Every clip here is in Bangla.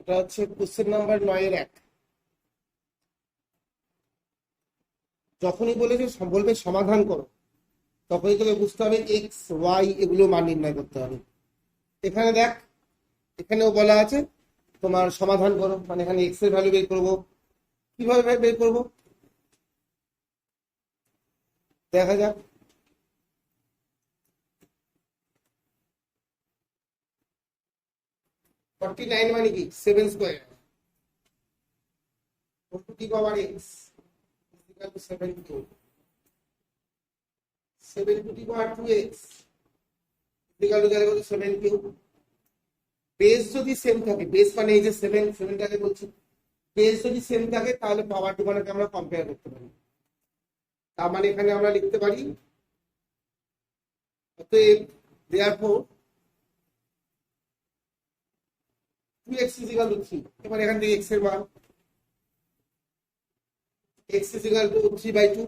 এটা হচ্ছে কোশ্চেন নাম্বার 9-1। যখনই বলবে সমাধান করো, তখনই তোকে বুঝতে হবে এক্স ওয়াই এগুলো মান নির্ণয় করতে হবে। এখানে দেখ, এখানেও বলা আছে তোমার সমাধান করো, মানে এখানে এক্স এর ভ্যালু বের করবো। কিভাবে বের করবো দেখা যাক। 49 মানে কি 7 square to the power x equal to 7 cube, 7 two the power 2x equal to 7 cube. Base যদি সেম থাকে, বেস মানে এই যে 7টাকে বলছি, বেস যদি সেম থাকে তাহলে পাওয়ার দুটোকে আমরা কম্পেয়ার করতে পারি। তার মানে এখানে আমরা লিখতে পারি অতএব therefore 2x ইকুয়াল টু 3। এবার এখান থেকে x এর মান x ইকুয়াল টু 3/2।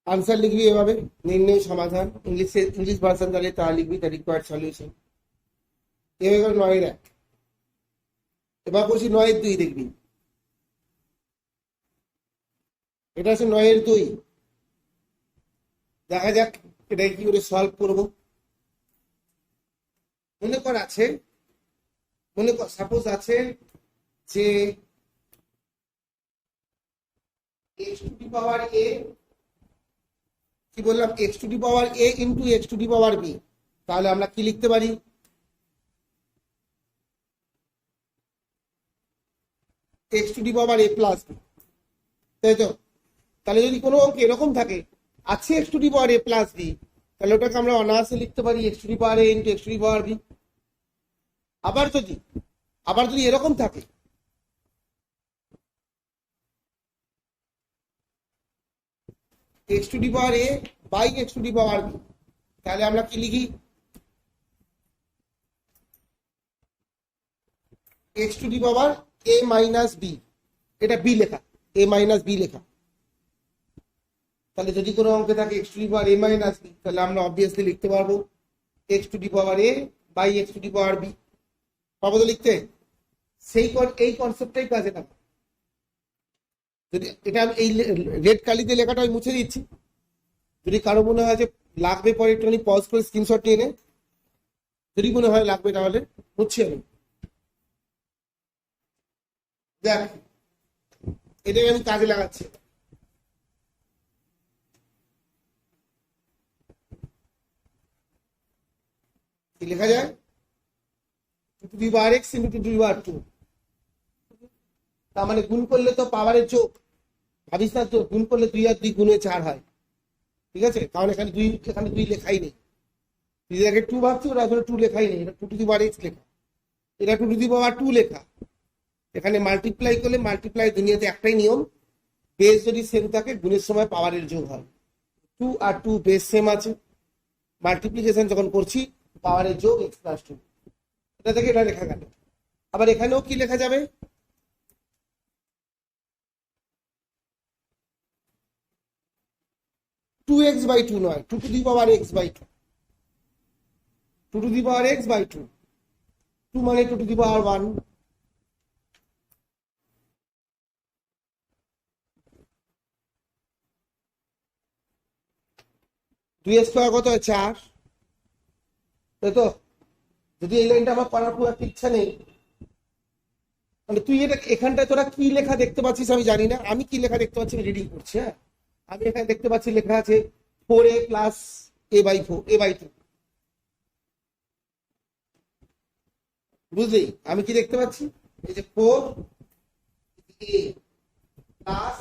আনসার লিখবি এভাবে, নির্ণয় সমাধান। ইংলিশ ভার্সন তাহলে তা লিখবি, দ্য রিকোয়ার্ড সলিউশন। এবার 9-1। এবার বলছি 9-2 দেখবি, এটা হচ্ছে 9-2। দেখা যাক এটা কি করে সলভ করবো। মনে কর সাপোজ আছে যে x to the power a, কি বললাম, x to the power a into x to the power b। তাহলে আমরা কি লিখতে পারি, x to the power a plus b, তাই তো? তাহলে যদি কোনো অঙ্ক এরকম থাকে আছে x to the power a plus b, তাহলে ওটাকে আমরা অনায়াসে লিখতে পারি x to the power a into x to the power b। আবার যদি এরকম থাকে x to the power a by x to the power b, তাহলে আমরা কি লিখি, x to the power a minus b, এটা b লেখা, a মাইনাস b লেখা। তাহলে যদি কোনো অঙ্কে থাকে x to the power a minus b, তাহলে আমরা অবভিয়াসলি লিখতে পারবো x to the power a by x to the power b। পাবো তো লিখতে? এই কনসেপ্টটাই কাজে লাগে। যদি এটা আমি এই রেড কালিতে লেখাটা আমি মুছে দিচ্ছি, যদি কারো মনে হয় যে লাগবে পরে একটুখানি পজ করে স্ক্রিনশট নিয়ে নে, যদি মনে হয় লাগবে তাহলে মুছি আমি। দেখ এটাই আমি কাজে লাগাচ্ছি। কি লেখা যায়, two to the power x into two to the power 2। তার মানে গুণ করলে তো পাওয়ারের যোগ, ভাবিস না তো গুণ করলে 2 আর 2 গুণে 4 হয়, ঠিক আছে? কারণ এখানে 2 লেখাই নেই, তুই যাকে 2 ভাবছি ওরা আসলে 2 লেখাই নেই, এটা two to the power x লেখা, এটা টু টু দি পাওয়ার 2 লেখা। এখানে মাল্টিপ্লাই করলে, মাল্টিপ্লাই দুনিয়াতে একটাই নিয়ম, বেস যদি সেম থাকে গুণের সময় পাওয়ারের যোগ হয়। 2 আর 2 বেস সেম আছে, মাল্টিপ্লিকেশন যখন করছি পাওয়ারের যোগ x প্লাস 2, এটা থেকে এটা লেখা গেল। আবার এখানেও কি লেখা যাবে, টু এক্স বাই টু নয়, two to the power x by two, two to the power x by two, two মানে টু টু দি পাওয়ার 1। দুই স্কোয়ার কত হয় 4, তাই তো? যদি এই লাইনটা আমার করার খুব একটা ইচ্ছা নেই, মানে তুই এটা এখানটায় তোরা কি লেখা দেখতে পাচ্ছিস আমি জানি না, আমি কি লেখা দেখতে পাচ্ছি আমি রিডিং করছি। হ্যাঁ, আমি এখানে দেখতে পাচ্ছি লেখা আছে 4a প্লাস a/2। বুঝলি আমি কি দেখতে পাচ্ছি, এই যে 4a plus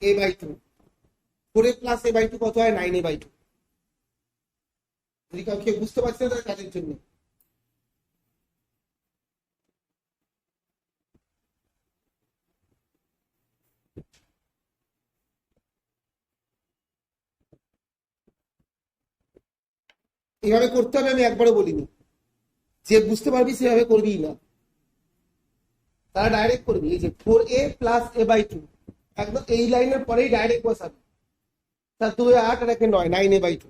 a/2, 4a plus a/2 কত হয় 9a/2। যদি কাউকে বুঝতে পারছি না তাহলে কাজের জন্য এইভাবে করতে হবে, আমি একবারও বলিনি। যে বুঝতে পারবি সেভাবে করবি না, তারা ডাইরেক্ট করবি। এই যে 4a প্লাস a/2 একদম এই লাইনের পরেই ডাইরেক্ট বসাবি, তার 2 8 আর 9 9a/2।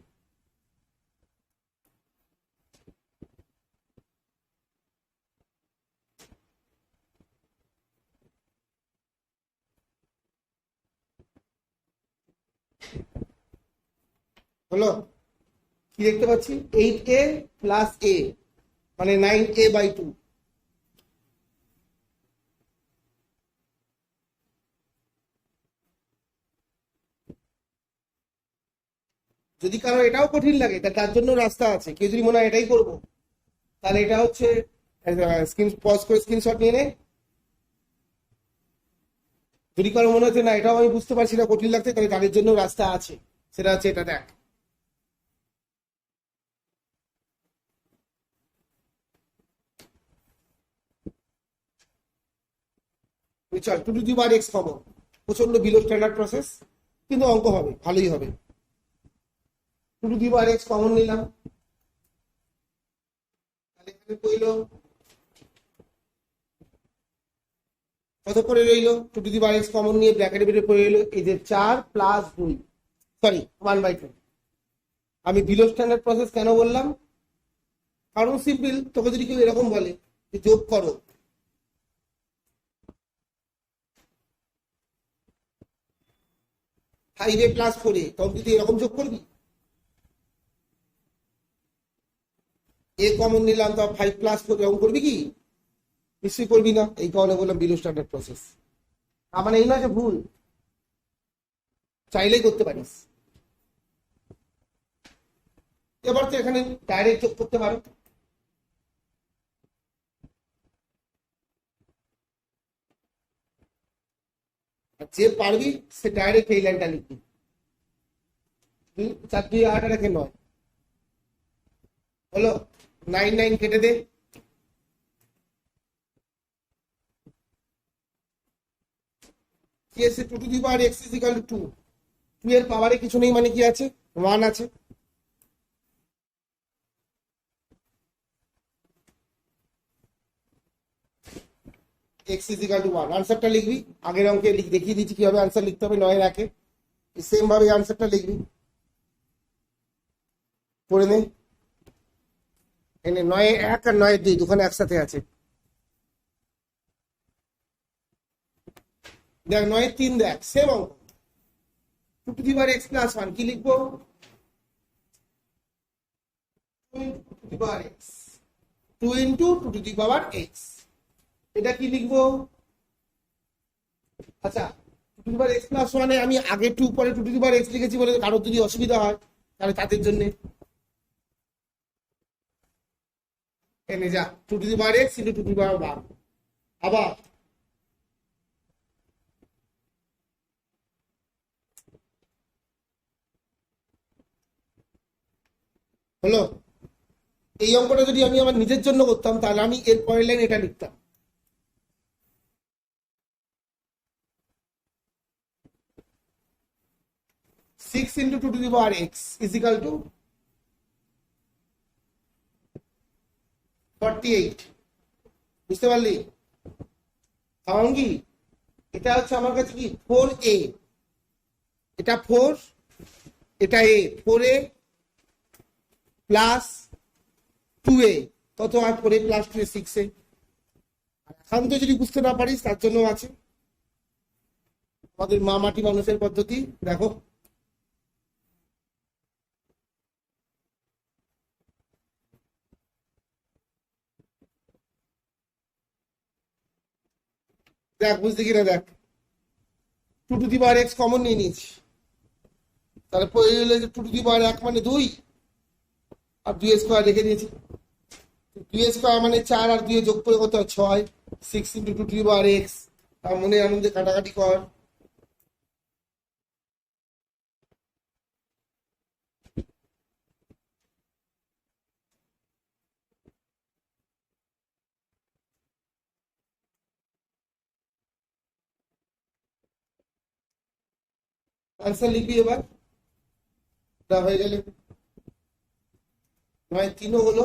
হলো, কি দেখতে পাচ্ছি, 8a প্লাস a মানে 9a/2। যদি কারো এটাও কঠিন লাগে তার জন্য রাস্তা আছে। কেউ যদি মনে হয় এটাই করবো, তাহলে এটা হচ্ছে স্ক্রিন পজ করে স্ক্রিনশট নিয়ে নে। যদি কারো মনে হচ্ছে না এটাও আমি বুঝতে পারছি না, কঠিন লাগছে, তাহলে তাদের জন্য রাস্তা আছে, সেটা হচ্ছে এটা দেখ। চল 2^x কমন, প্রচন্ড বিলো স্ট্যান্ডার্ড প্রসেস, কিন্তু অঙ্ক হবে, ভালোই হবে। 2^x কমন নিলাম, তাহলে এখানে কইলো কত করে রইলো, 2^x কমন নিয়ে ব্র্যাকেটের ভিতরে পড়ে রইলো এই যে 4 প্লাস 2, সরি 1/2। আমি বিলো স্ট্যান্ডার্ড প্রসেস কেন বললাম, কারণ সিম্পল, তোকে যদি কেউ এরকম বলে যে যোগ করো, 5a প্লাস 4a, তখন তুই এরকম যোগ করবি? এ কমন নিলাম তো 5 প্লাস 4 এরকম করবি কি? নিশ্চয়ই করবি না। এই কারণে বললাম বিলো স্ট্যান্ডার্ড প্রসেস। তার মানে এই নয় যে ভুল, চাইলেই করতে পারিস। এবার তো এখানে ডাইরেক্ট যোগ করতে পারো, যে পারবি সে ডাইরেক্ট এই লাইনটা লিখবি, 4 2 8 রেখে 9 হলো, 9 9 কেটে দে, কি আছে 2^x = 2। 2 এর পাওয়ারে কিছু নেই মানে কি আছে, 1 আছে। x = 1, আনসারটা লিখবি। আগের অঙ্কে দেখিয়ে দিচ্ছি কিভাবে আনসার লিখতে হবে 9 এর আগে, সেম ভাবে আনসারটা লিখবি, পড়ে নে। এনে 9 1 আর 9 2 দুখানে একসাথে আছে, দেখ 9 3, দেখ সেম অঙ্ক। 2^x + 1 কি লিখবো, 2x 2 × 2^x, এটা কি লিখবো? আচ্ছা 2^x + 1 এ আমি আগে 2 পরে 2^x লিখেছি বলে কারোর যদি অসুবিধা হয় তাহলে তাদের জন্য এনে যা 2^x × 2^1। আবার হলো, এই অঙ্কটা যদি আমি আমার নিজের জন্য করতাম তাহলে আমি এর পরের লাইন এটা লিখতাম, 6 × 2^x = 48। বুঝতে পারলি? কারণ কি এটা হচ্ছে আমার কাছে কি 4a, এটা 4, এটা a, 4a প্লাস 2a, কত আর 4a প্লাস 2a 6a। এখন তো যদি বুঝতে না পারিস তার জন্য আছে আমাদের মাটি মানুষের পদ্ধতি। দেখো দেখ বুঝলি কিনা, দেখ 2^x কমন নিয়ে নিয়েছি, তাহলে পড়ে গেলে 2^1 মানে 2 আর 2² রেখে দিয়েছি, 2² মানে 4 আর 2 যোগ করে কত হয় 6, 6 × 2^x। তার মনে আনন্দে কাটাকাটি কর, আনসার লিখবি এবার। তা হয়ে গেলে 9 3 হলো,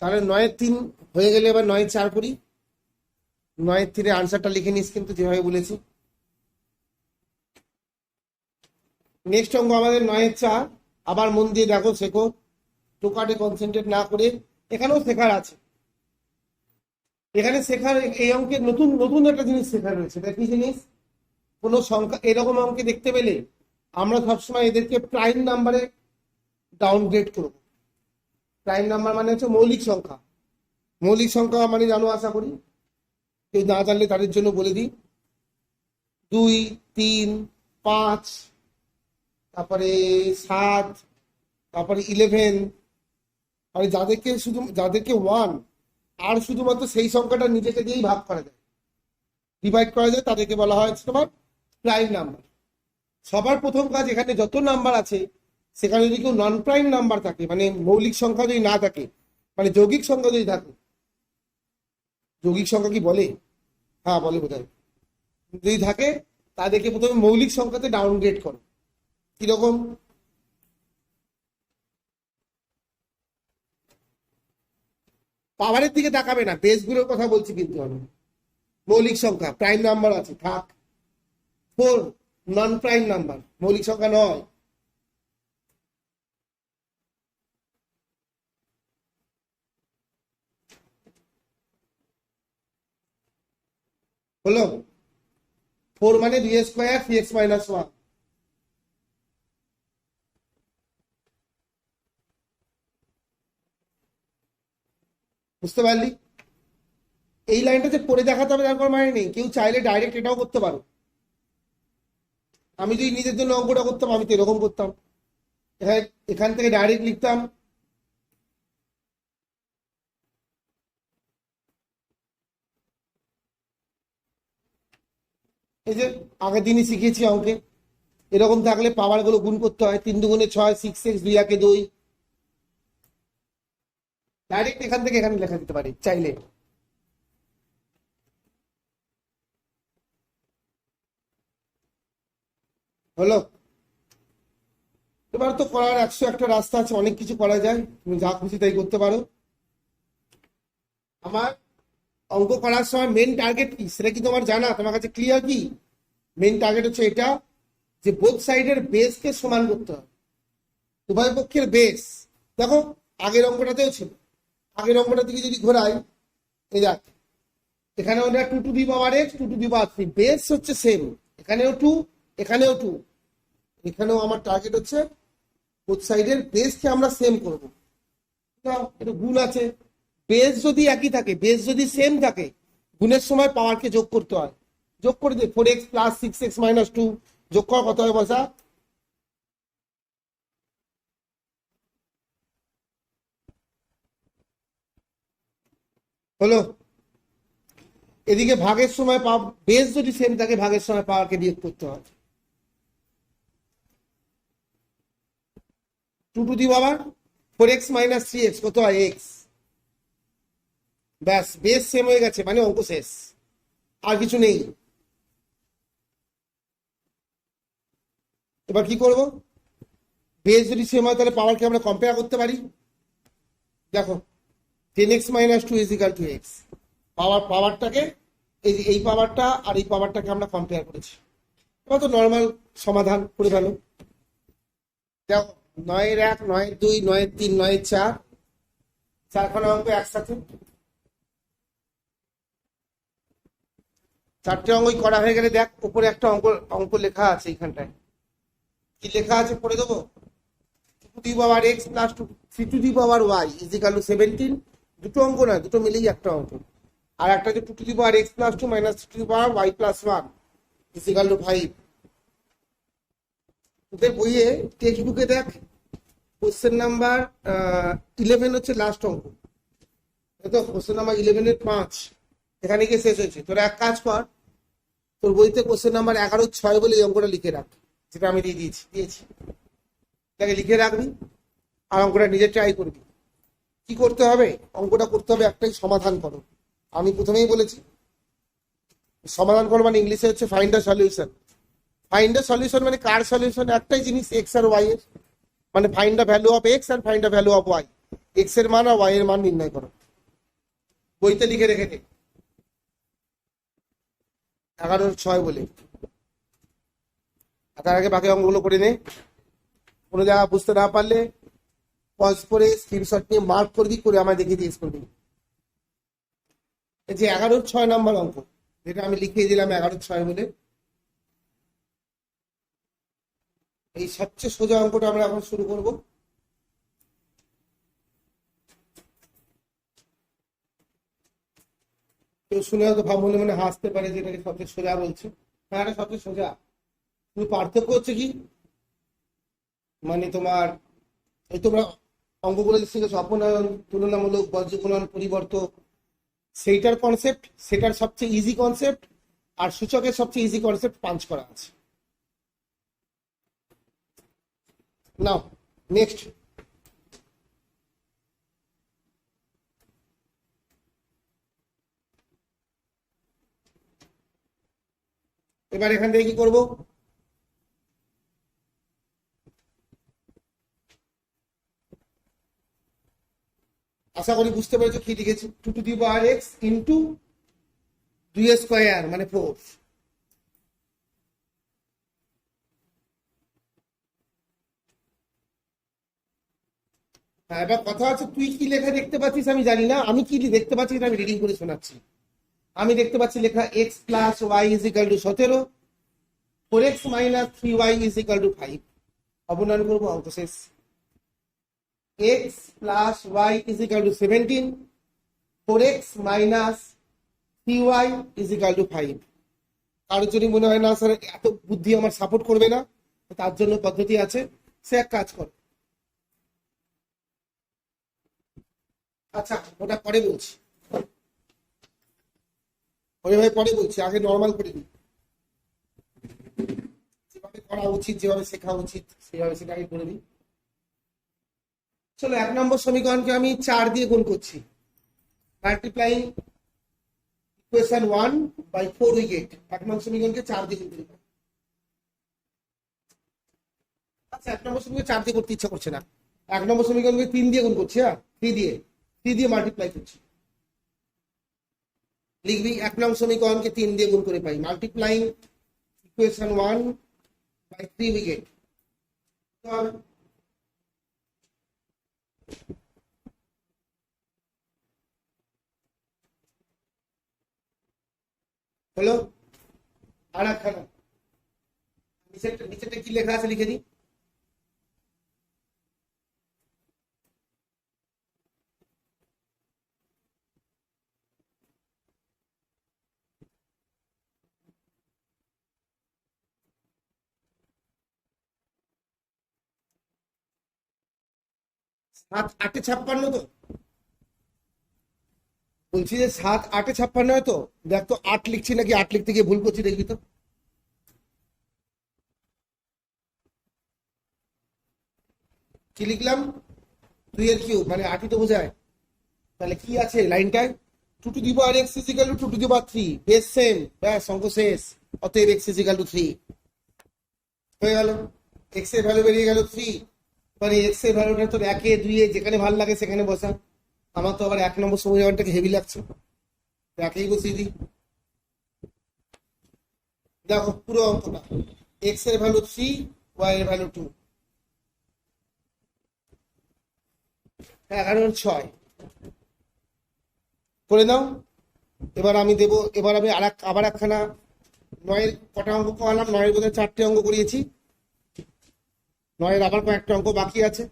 তাহলে 9 3 হয়ে গেলে এবার 9 4 করি, 9 3 আনসারটা লিখে নিস কিন্তু যেভাবে বলেছি। নেক্সট অঙ্ক আমাদের 9 4, আবার মন দিয়ে দেখো, শেখো, টোকাটে কনসেন্ট্রেট না করে। এখানেও শেখার আছে, এখানে শেখার এই অঙ্কের নতুন নতুন একটা জিনিস শেখার রয়েছে। এটা কি জিনিস, কোনো সংখ্যা এরকম অঙ্কে দেখতে পেলে আমরা সবসময় এদেরকে প্রাইম নাম্বারে ডাউনগ্রেড করব। প্রাইম নাম্বার মানে হচ্ছে মৌলিক সংখ্যা। মৌলিক সংখ্যা মানে জানো আশা করি, কেউ না জানলে তাদের জন্য বলে দিই। 2, 3, 5, তারপরে 7, তারপরে 11, মানে যাদেরকে 1 আর শুধুমাত্র সেই সংখ্যাটা নিজেকে দিয়েই ভাগ করা যায়, ডিভাইড করা যায়, তাদেরকে বলা হয় তোমার প্রাইম নাম্বার। সবার প্রথম কাজ, এখানে যত নাম্বার আছে সেখানে যদি কেউ নন প্রাইম নাম্বার থাকে, মানে মৌলিক সংখ্যা যদি না থাকে, মানে যৌগিক সংখ্যা যদি থাকে, যৌগিক সংখ্যা কি বলে, হ্যাঁ বলে বোধহয়, যদি থাকে তাদেরকে প্রথমে মৌলিক সংখ্যাতে ডাউনগ্রেড করো। কিরকম? পাওয়ারের দিকে তাকাবে না, বেসগুলোর কথা বলছি কিন্তু আমি। মৌলিক সংখ্যা প্রাইম নাম্বার আছে, থাক। 4 নন প্রাইম নাম্বার, মৌলিক সংখ্যা নয়। হলো 4 মানে b square c x minus 1। বুঝতে পারলি? এই লাইনটা যে পড়ে দেখাতে হবে তারপর মানে নেই, কেউ চাইলে ডাইরেক্ট এটাও করতে পারো। আমি যদি নিজের জন্য অঙ্কটা করতাম আমি তো এরকম করতাম, এখান থেকে ডাইরেক্ট লিখতাম এই যে আগের দিনই শিখিয়েছি অঙ্কে, এরকম থাকলে পাওয়ার গুলো গুণ করতে হয়। 3 দুগুণে 6, 6x, 2 একে 2। ডাইরেক্ট এখান থেকে এখানে লেখা দিতে পারি চাইলে। হলো? এবার তো করার 101টা রাস্তা আছে, অনেক কিছু করা যায়, তুমি যা খুশি তাই করতে পারো। আমার অঙ্ক করার সময় মেন টার্গেট কি সেটা কি তোমার জানা? তোমার কাছে ক্লিয়ার কি? মেন টার্গেট হচ্ছে এটা যে বোথ সাইডের বেসকে সমান করতে হবে, উভয় পক্ষের বেস। দেখো আগের অঙ্কটাতেও ছিল, আগের অঙ্কটা থেকে যদি ঘোরাই, এই দেখ এখানে ওটা 2 to the power x, 2 to the power 3, base হচ্ছে সেম, এখানেও 2, এখানেও 2। এখানেও আমার টার্গেট হচ্ছে বোথ সাইডের বেসকে আমরা সেম করব। না এটা গুণ আছে, বেস যদি একই থাকে, বেস যদি সেম থাকে, গুণের সময় পাওয়ারকে যোগ করতে হয়। যোগ করে দে, 4x প্লাস 6x মাইনাস 2, যোগ করা কত হয় বসা? হলো? এদিকে ভাগের সময় বেস যদি সেম থাকে, ভাগের সময় পাওয়ারকে বিয়োগ করতে হয়। 2 to the power 4x minus 3x কত হয়? x। ব্যাস, বেস সেম হয়ে গেছে, মানে অঙ্ক শেষ, আর কিছু নেই। এবার কি করব? বেস যদি সেম হয় তাহলে পাওয়ারকে আমরা কম্পেয়ার করতে পারি। দেখো 10x minus 2 is equal two x, পাওয়ারটাকে এই পাওয়ারটা আর এই পাওয়ারটাকে আমরা কম্পেয়ার করেছি। এবার তো নর্মাল সমাধান করে ফেলো। দেখো 9 এর 1, 9 এর 2, 9 এর 3, 9 এর 4, চারখানা অঙ্ক একসাথে। 4টে অঙ্কই করা হয়ে গেলে দেখ উপরে একটা অঙ্ক লেখা আছে, এইখানটায় কি লেখা আছে পড়ে দেবো? 2 to the power x plus 3 to the power y is equal to 17। দুটো অঙ্ক না, দুটো মিলেই একটা অঙ্ক। আর একটা যে 2 to the power x plus 2 minus 3 to the power y plus 1 is equal to 5। তোদের বইয়ে টেক্সট বুকে দেখ কোশ্চেন নাম্বার 11 হচ্ছে লাস্ট অঙ্ক, তো কোশ্চেন নাম্বার 11 এর 5 এখানে গিয়ে শেষ হয়েছে। তোরা এক কাজ কর, তোর বইতে কোশ্চেন নাম্বার 11-6 বলে এই অঙ্কটা লিখে রাখ, যেটা আমি দিয়েছি তাকে লিখে রাখবি, আর অঙ্কটা নিজে ট্রাই করবি। কি করতে হবে? অঙ্কটা করতে হবে একটাই, সমাধান করো। আমি প্রথমেই বলেছি সমাধান করো মানে ইংলিশে হচ্ছে find the solution. Find the solution মানে কার সলিউশন? একটাই জিনিস, এক্স আর ওয়াই এর, মানে find the value of x আর find the value of y. X এর মান আর ওয়াই এর মান নির্ণয় করো। বইতে লিখে রেখে 11-6 বলে। তার আগে বাকি অঙ্কগুলো করে নে। কোনো জায়গা বুঝতে না পারলে পজ করে স্ক্রিনশট নিয়ে মার্ক করবি, করে আমায় দেখিয়ে জিজ্ঞেস করবি। এই যে 11-6 নম্বর অঙ্ক, যেটা আমি লিখিয়ে দিলাম 11-6 বলে, এই সবচেয়ে সোজা অঙ্কটা আমরা এখন শুরু করব। কেউ শুনে হয়তো ভাব মনে মনে হাসতে পারে যে এটাকে সবচেয়ে সোজা বলছে। হ্যাঁ, এটা সবচেয়ে সোজা, কিন্তু পার্থক্য হচ্ছে কি, মানে তোমার এই তোমরা অঙ্কগুলো যে শিখেছো, অপনয়ন, তুলনামূলক, বজ্রগুণন, পরিবর্তক, সেইটার কনসেপ্ট, সেটার সবচেয়ে ইজি কনসেপ্ট, আর সূচকের সবচেয়ে ইজি কনসেপ্ট পাঞ্চ করা আছে। নাও নেক্সট। এবার এখান থেকে কি করব? আশা করি বুঝতে পেরেছো কি লিখেছি। 2 to the power x into 2 square মানে 4। হ্যাঁ, এবার কথা আছে, তুই কি লেখা দেখতে পাচ্ছিস আমি জানি না, আমি কি দেখতে পাচ্ছি এটা আমি রিডিং করে শোনাচ্ছি। আমি দেখতে পাচ্ছি লেখা x plus y is equal to 17, 4x minus 3y is equal to 5। অবনয়ন করবো, অঙ্ক শেষ। X plus y is equal to 17, 4x minus 3y is equal to 5। কারোর যদি মনে হয় না স্যার এত বুদ্ধি আমার সাপোর্ট করবে না, তার জন্য পদ্ধতি আছে। সে এক কাজ কর, আচ্ছা ওটা পরে বলছি, ওই ভাই পরে বলছি, আগে নর্মাল করে দিই। যেভাবে করা উচিত, যেভাবে শেখা উচিত সেভাবে সেটা আগে করে দিই। চলো, 1 নম্বর সমীকরণকে আমি 4 দিয়ে গুণ করছি। Multiplying equation 1/4 we get. 1 নম্বর সমীকরণকে 4 দিয়ে গুণ করি। আচ্ছা, 1 নম্বর সমীকরণ 4 দিয়ে করতে ইচ্ছা করছে না, 1 নম্বর সমীকরণকে 3 দিয়ে গুণ করছি। হ্যাঁ, 3 দিয়ে মাল্টিপ্লাই করছি। লিখবি 1 নম্বর সমীকরণকে 3 দিয়ে গুণ করে পাই। Multiplying equation 1/3 we get. হলো। আর একখানা নিচেটা কি লেখা আছে লিখে দিই। 7 8 56 তো বলছি যে 7 8 56 হয় তো। দেখ তো 8 লিখছি নাকি 8 লিখতে গিয়ে ভুল করছি, দেখবি তো। কি লিখলাম? 2 এর কিউব মানে 8ই তো বোঝায়। তাহলে কি আছে লাইনটায়? 2 to the power x is equal to 2 to the power 3, বেশ সেম, ব্যাস অঙ্ক শেষ। অতএব x is equal to 3 হয়ে গেল। x এর ভ্যালু বেরিয়ে গেল 3। মানে x এর ভ্যালুটা তোর 1 এ 2 এ যেখানে ভালো লাগে সেখানে বসা। আমার তো আবার 1 নম্বর সমীকরণটাকে হেভি লাগছে, একেই বসিয়ে দিই। দেখো পুরো অঙ্কটা, x এর ভ্যালু 3, y এর ভ্যালু 2, 11 6 করে নাও। এবার আমি দেবো, এবার আমি আবার একখানা 9-এর কটা অঙ্ক করালাম, 9-এর বোধহয় 4টে অঙ্ক করিয়েছি। 9-এর আবার কয়েকটা অঙ্ক বাকি আছে।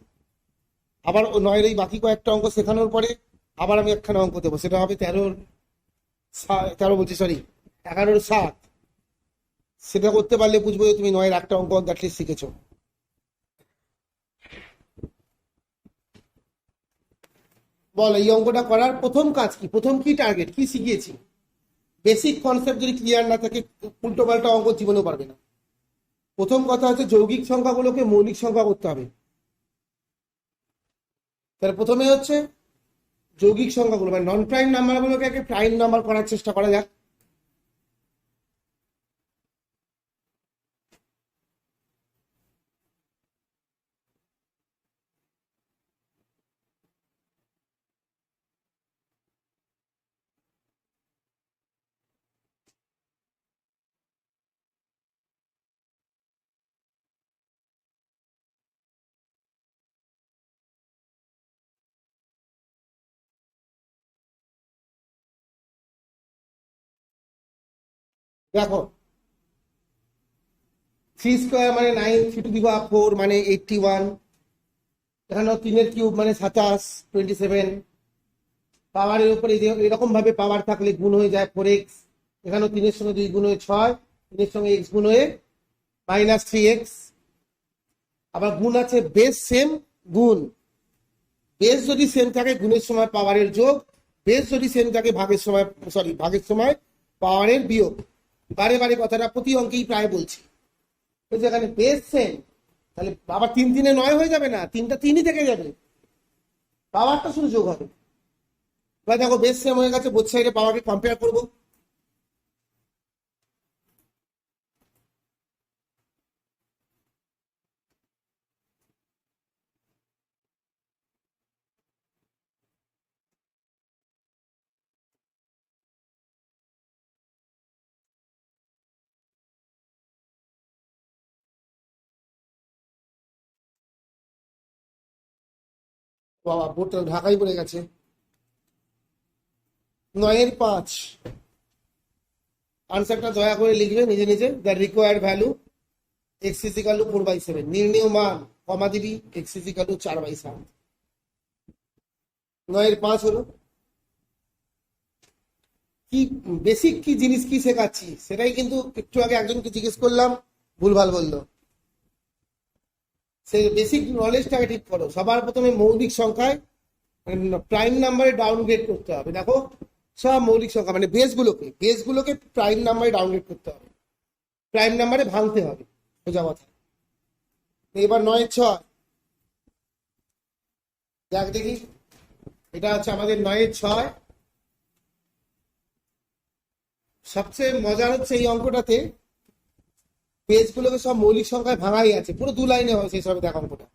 আবার 9-এর এই বাকি কয়েকটা অঙ্ক শেখানোর পরে আবার আমি একখানা অঙ্ক দেবো, সেটা হবে 13 বলছি সরি 11-7। সেটা করতে পারলে বুঝবো যে তুমি 9-এর একটা অঙ্ক অ্যাটলিস্ট শিখেছো। বল, এই অঙ্কটা করার প্রথম কাজ কি, প্রথম কি টার্গেট, কি শিখিয়েছি? বেসিক কনসেপ্ট যদি ক্লিয়ার না থাকে, উল্টো পাল্টা অঙ্ক জীবনেও পারবে না। প্রথম কথা হচ্ছে যৌগিক সংখ্যাগুলোকে মৌলিক সংখ্যা করতে হবে। তাহলে প্রথমে হচ্ছে যৌগিক সংখ্যাগুলো মানে নন প্রাইম নাম্বারগুলোকে আগে প্রাইম নাম্বার করার চেষ্টা করা যাক। দেখো থ্রি স্কোয়ার মানে 9, 3 to the power 4 মানে 81, এখানেও 3 এর কিউব মানে 27, 27। পাওয়ারের উপরে এরকম ভাবে পাওয়ার থাকলে গুণ হয়ে যায় 4x, এখানেও 3-এর সঙ্গে 2 গুণ হয়ে 6, 3-এর সঙ্গে x গুণ হয়ে -3x। আবার গুণ আছে বেস সেম গুণ, বেস যদি সেম থাকে গুণের সময় পাওয়ারের যোগ, বেস যদি সেম থাকে ভাগের সময় পাওয়ারের বিয়োগ। বারে বারে কথাটা প্রতি অঙ্কেই প্রায় বলছি। যেখানে বেস সেম তাহলে আবার 3-3-9 হয়ে যাবে না, 3টা 3ই থেকে যাবে, পাওয়ারটা শুধু যোগ হবে। এবার দেখো বেস সেম হয়ে গেছে, বোথ সাইডে পাওয়ারকে কম্পেয়ার করবো। বাবা বোর্ডটা ঢাকাই পড়ে গেছে। 9-5 আনসারটা দয়া করে লিখবে নিজে নিজে। দ্য রিকোয়ার্ড ভ্যালু x = 4/7, নির্ণেয় মান কমা দিবি x = 4/7। 9-5 হলো কি বেসিক কি জিনিস কি শেখাচ্ছি সেটাই কিন্তু একটু আগে একজনকে জিজ্ঞেস করলাম, ভুলভাল বললো। সেই বেসিক নলেজটাকে ঠিক করো। সবার প্রথমে মৌলিক সংখ্যায় প্রাইম নাম্বারে ডাউনগ্রেড করতে হবে। দেখো সব মৌলিক সংখ্যা মানে বেসগুলোকে প্রাইম নাম্বারে ডাউনগ্রেড করতে হবে, প্রাইম নাম্বারে ভাঙতে হবে, সোজা কথা। এবার 9-6 দেখ দেখি, এটা হচ্ছে আমাদের 9-6। সবচেয়ে মজার হচ্ছে এই অঙ্কটাতে পেজগুলোকে সব মৌলিক সংখ্যায় ভাঙাই আছে, পুরো 2 লাইনে হয়েছে এই সব। দেখ অঙ্কটা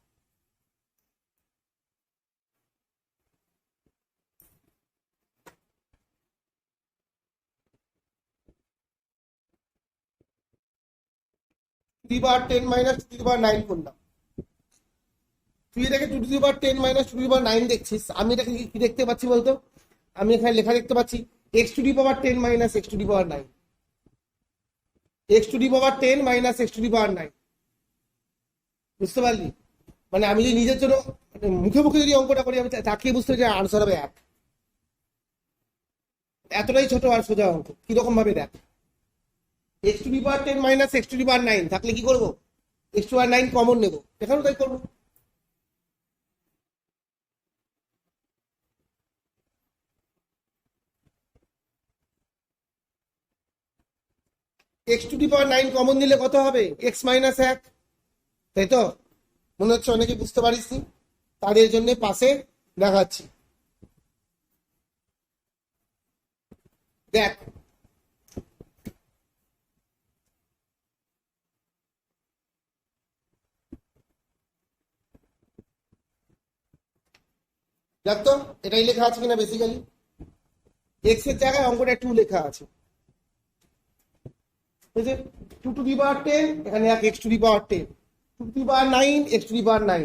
(2^10 - 2^9) করলাম। তুই এটাকে 2^10 - 2^9 দেখছিস, আমি এটাকে কি দেখতে পাচ্ছি বলতো? আমি এখানে লেখা দেখতে পাচ্ছি (x^10 - x^9) (x^10 - x^9) বুঝতে পারলি? মানে আমি যদি নিজের জন্য মুখে মুখে যদি অঙ্কটা করি, আমি তাকিয়ে বুঝতে যে আনসার হবে 1। এতটাই ছোট আর সোজা অঙ্ক। কিরকম ভাবে দেখ, (x^10 - x^9) থাকলে কি করবো? x^9 কমন নেবো, এখানেও তাই করবো। (x^9) কমন নিলে কত হবে? x - 1, তাই তো? মনে হচ্ছে অনেকে বুঝতে পারিস নি, তাদের জন্য পাশে দেখাচ্ছি। দেখ দেখ তো এটাই লেখা আছে কিনা। বেসিক্যালি এক্স এর জায়গায় অঙ্কটা 2 লেখা আছে, 2^10, এখানে 1 (x^10), 2^9 (x^9).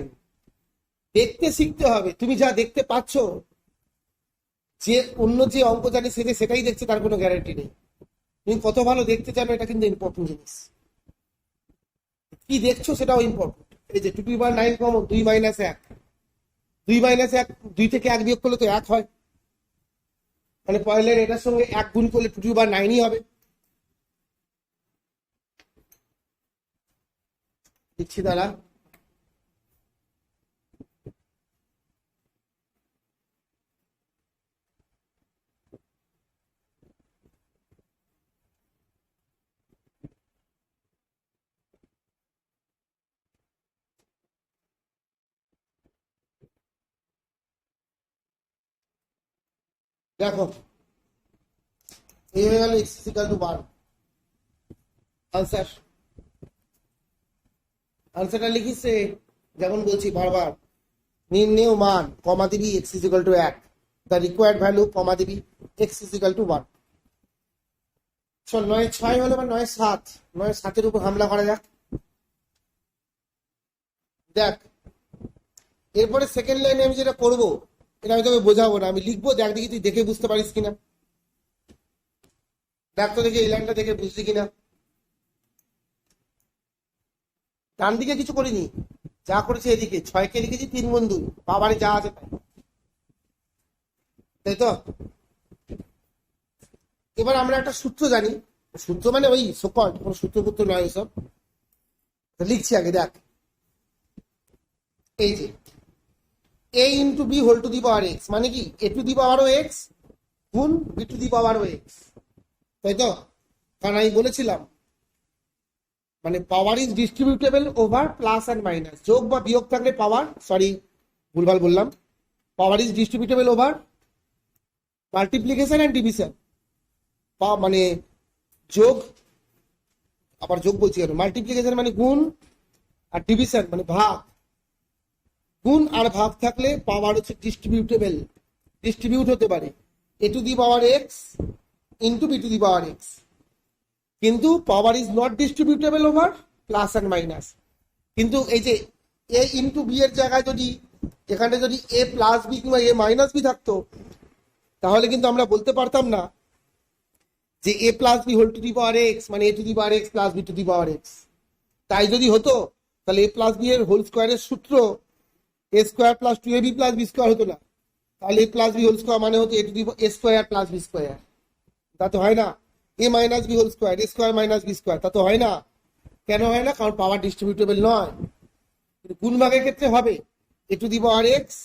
দেখতে শিখতে হবে। তুমি যা দেখতে পাচ্ছ, যে অন্য যে অঙ্ক জানে সেটাই দেখছে তার কোনো গ্যারান্টি নেই। তুমি কত ভালো দেখতে জানো এটা কিন্তু ইম্পর্টেন্ট জিনিস। কি দেখছো সেটাও ইম্পর্টেন্ট। এই যে 2^9 কমন, 2 - 1, 2 - 1, 2 থেকে 1 বিয়োগ করলে তো 1 হয়, মানে পয়েলের এটার সঙ্গে 1 গুণ করলে 2^9ই হবে। দিচ্ছি দাঁড়া। দেখো এই হয়ে গেল x = 1। আনসার আনসারটা লিখিস যেমন বলছি বারবার, নির্ণেয় মান কমা দিবি x = 1, দ্য রিকোয়ার্ড ভ্যালু কমা দিবি x = 1। চল 9-6 হলো, বা 9-7, 9-7-এর উপর হামলা করা যাক। দেখ এরপরে সেকেন্ড লাইনে আমি যেটা করবো, এটা আমি তোকে বোঝাবো না, আমি লিখবো। দেখ দেখি তুই দেখে বুঝতে পারিস কিনা। দেখ তো দেখি এই লাইনটা দেখে বুঝলি কিনা। ডান দিকে কিছু করিনি, যা করেছি এদিকে 6কে লিখেছি 3 গুণ 2, পাওয়ারে যা আছে তাই, তাই তো। এবার আমরা একটা সূত্র জানি, সূত্র মানে ওই সকল্ড, কোন সূত্রপুত্র নয় এসব, লিখছি আগে দেখ। এই যে a into b whole to the power x, মানে কি a to the power x গুণ b to the power x, তাই তো। কারণ আমি বলেছিলাম মানে power is distributable over plus and minus, যোগ বা বিয়োগ থাকলে পাওয়ার, সরি ভুলভাল বললাম, power is distributable over multiplication and division, মানে যোগ, আবার যোগ বলছি কেন, মাল্টিপ্লিকেশন মানে গুণ, আর ডিভিশন মানে ভাগ। গুণ আর ভাগ থাকলে পাওয়ার হচ্ছে ডিস্ট্রিবিউটেবল, ডিস্ট্রিবিউট হতে পারে, a to the power x into b to the power x. কিন্তু power is not distributable over plus and minus. কিন্তু এই যে এ ইন্টু বি এর জায়গায় যদি এখানে যদি এ প্লাস বি কিংবা এ মাইনাস বি থাকতো, তাহলে কিন্তু আমরা বলতে পারতাম না যে a plus b whole to the power x মানে a to the power x plus b to the power x. তাই যদি হতো তাহলে এ প্লাস বি এর হোল স্কোয়ারের সূত্র a square plus 2ab plus b square হতো না, তাহলে a plus b whole square মানে হতো a to the a square plus b square. তা তো হয় না। A minus b whole square A square minus B square, তা তো হয় না। কেন হয় না? কারণ পাওয়ার ডিস্ট্রিবিউটেবল নয়। গুণ ভাগের ক্ষেত্রে হবে a to the power x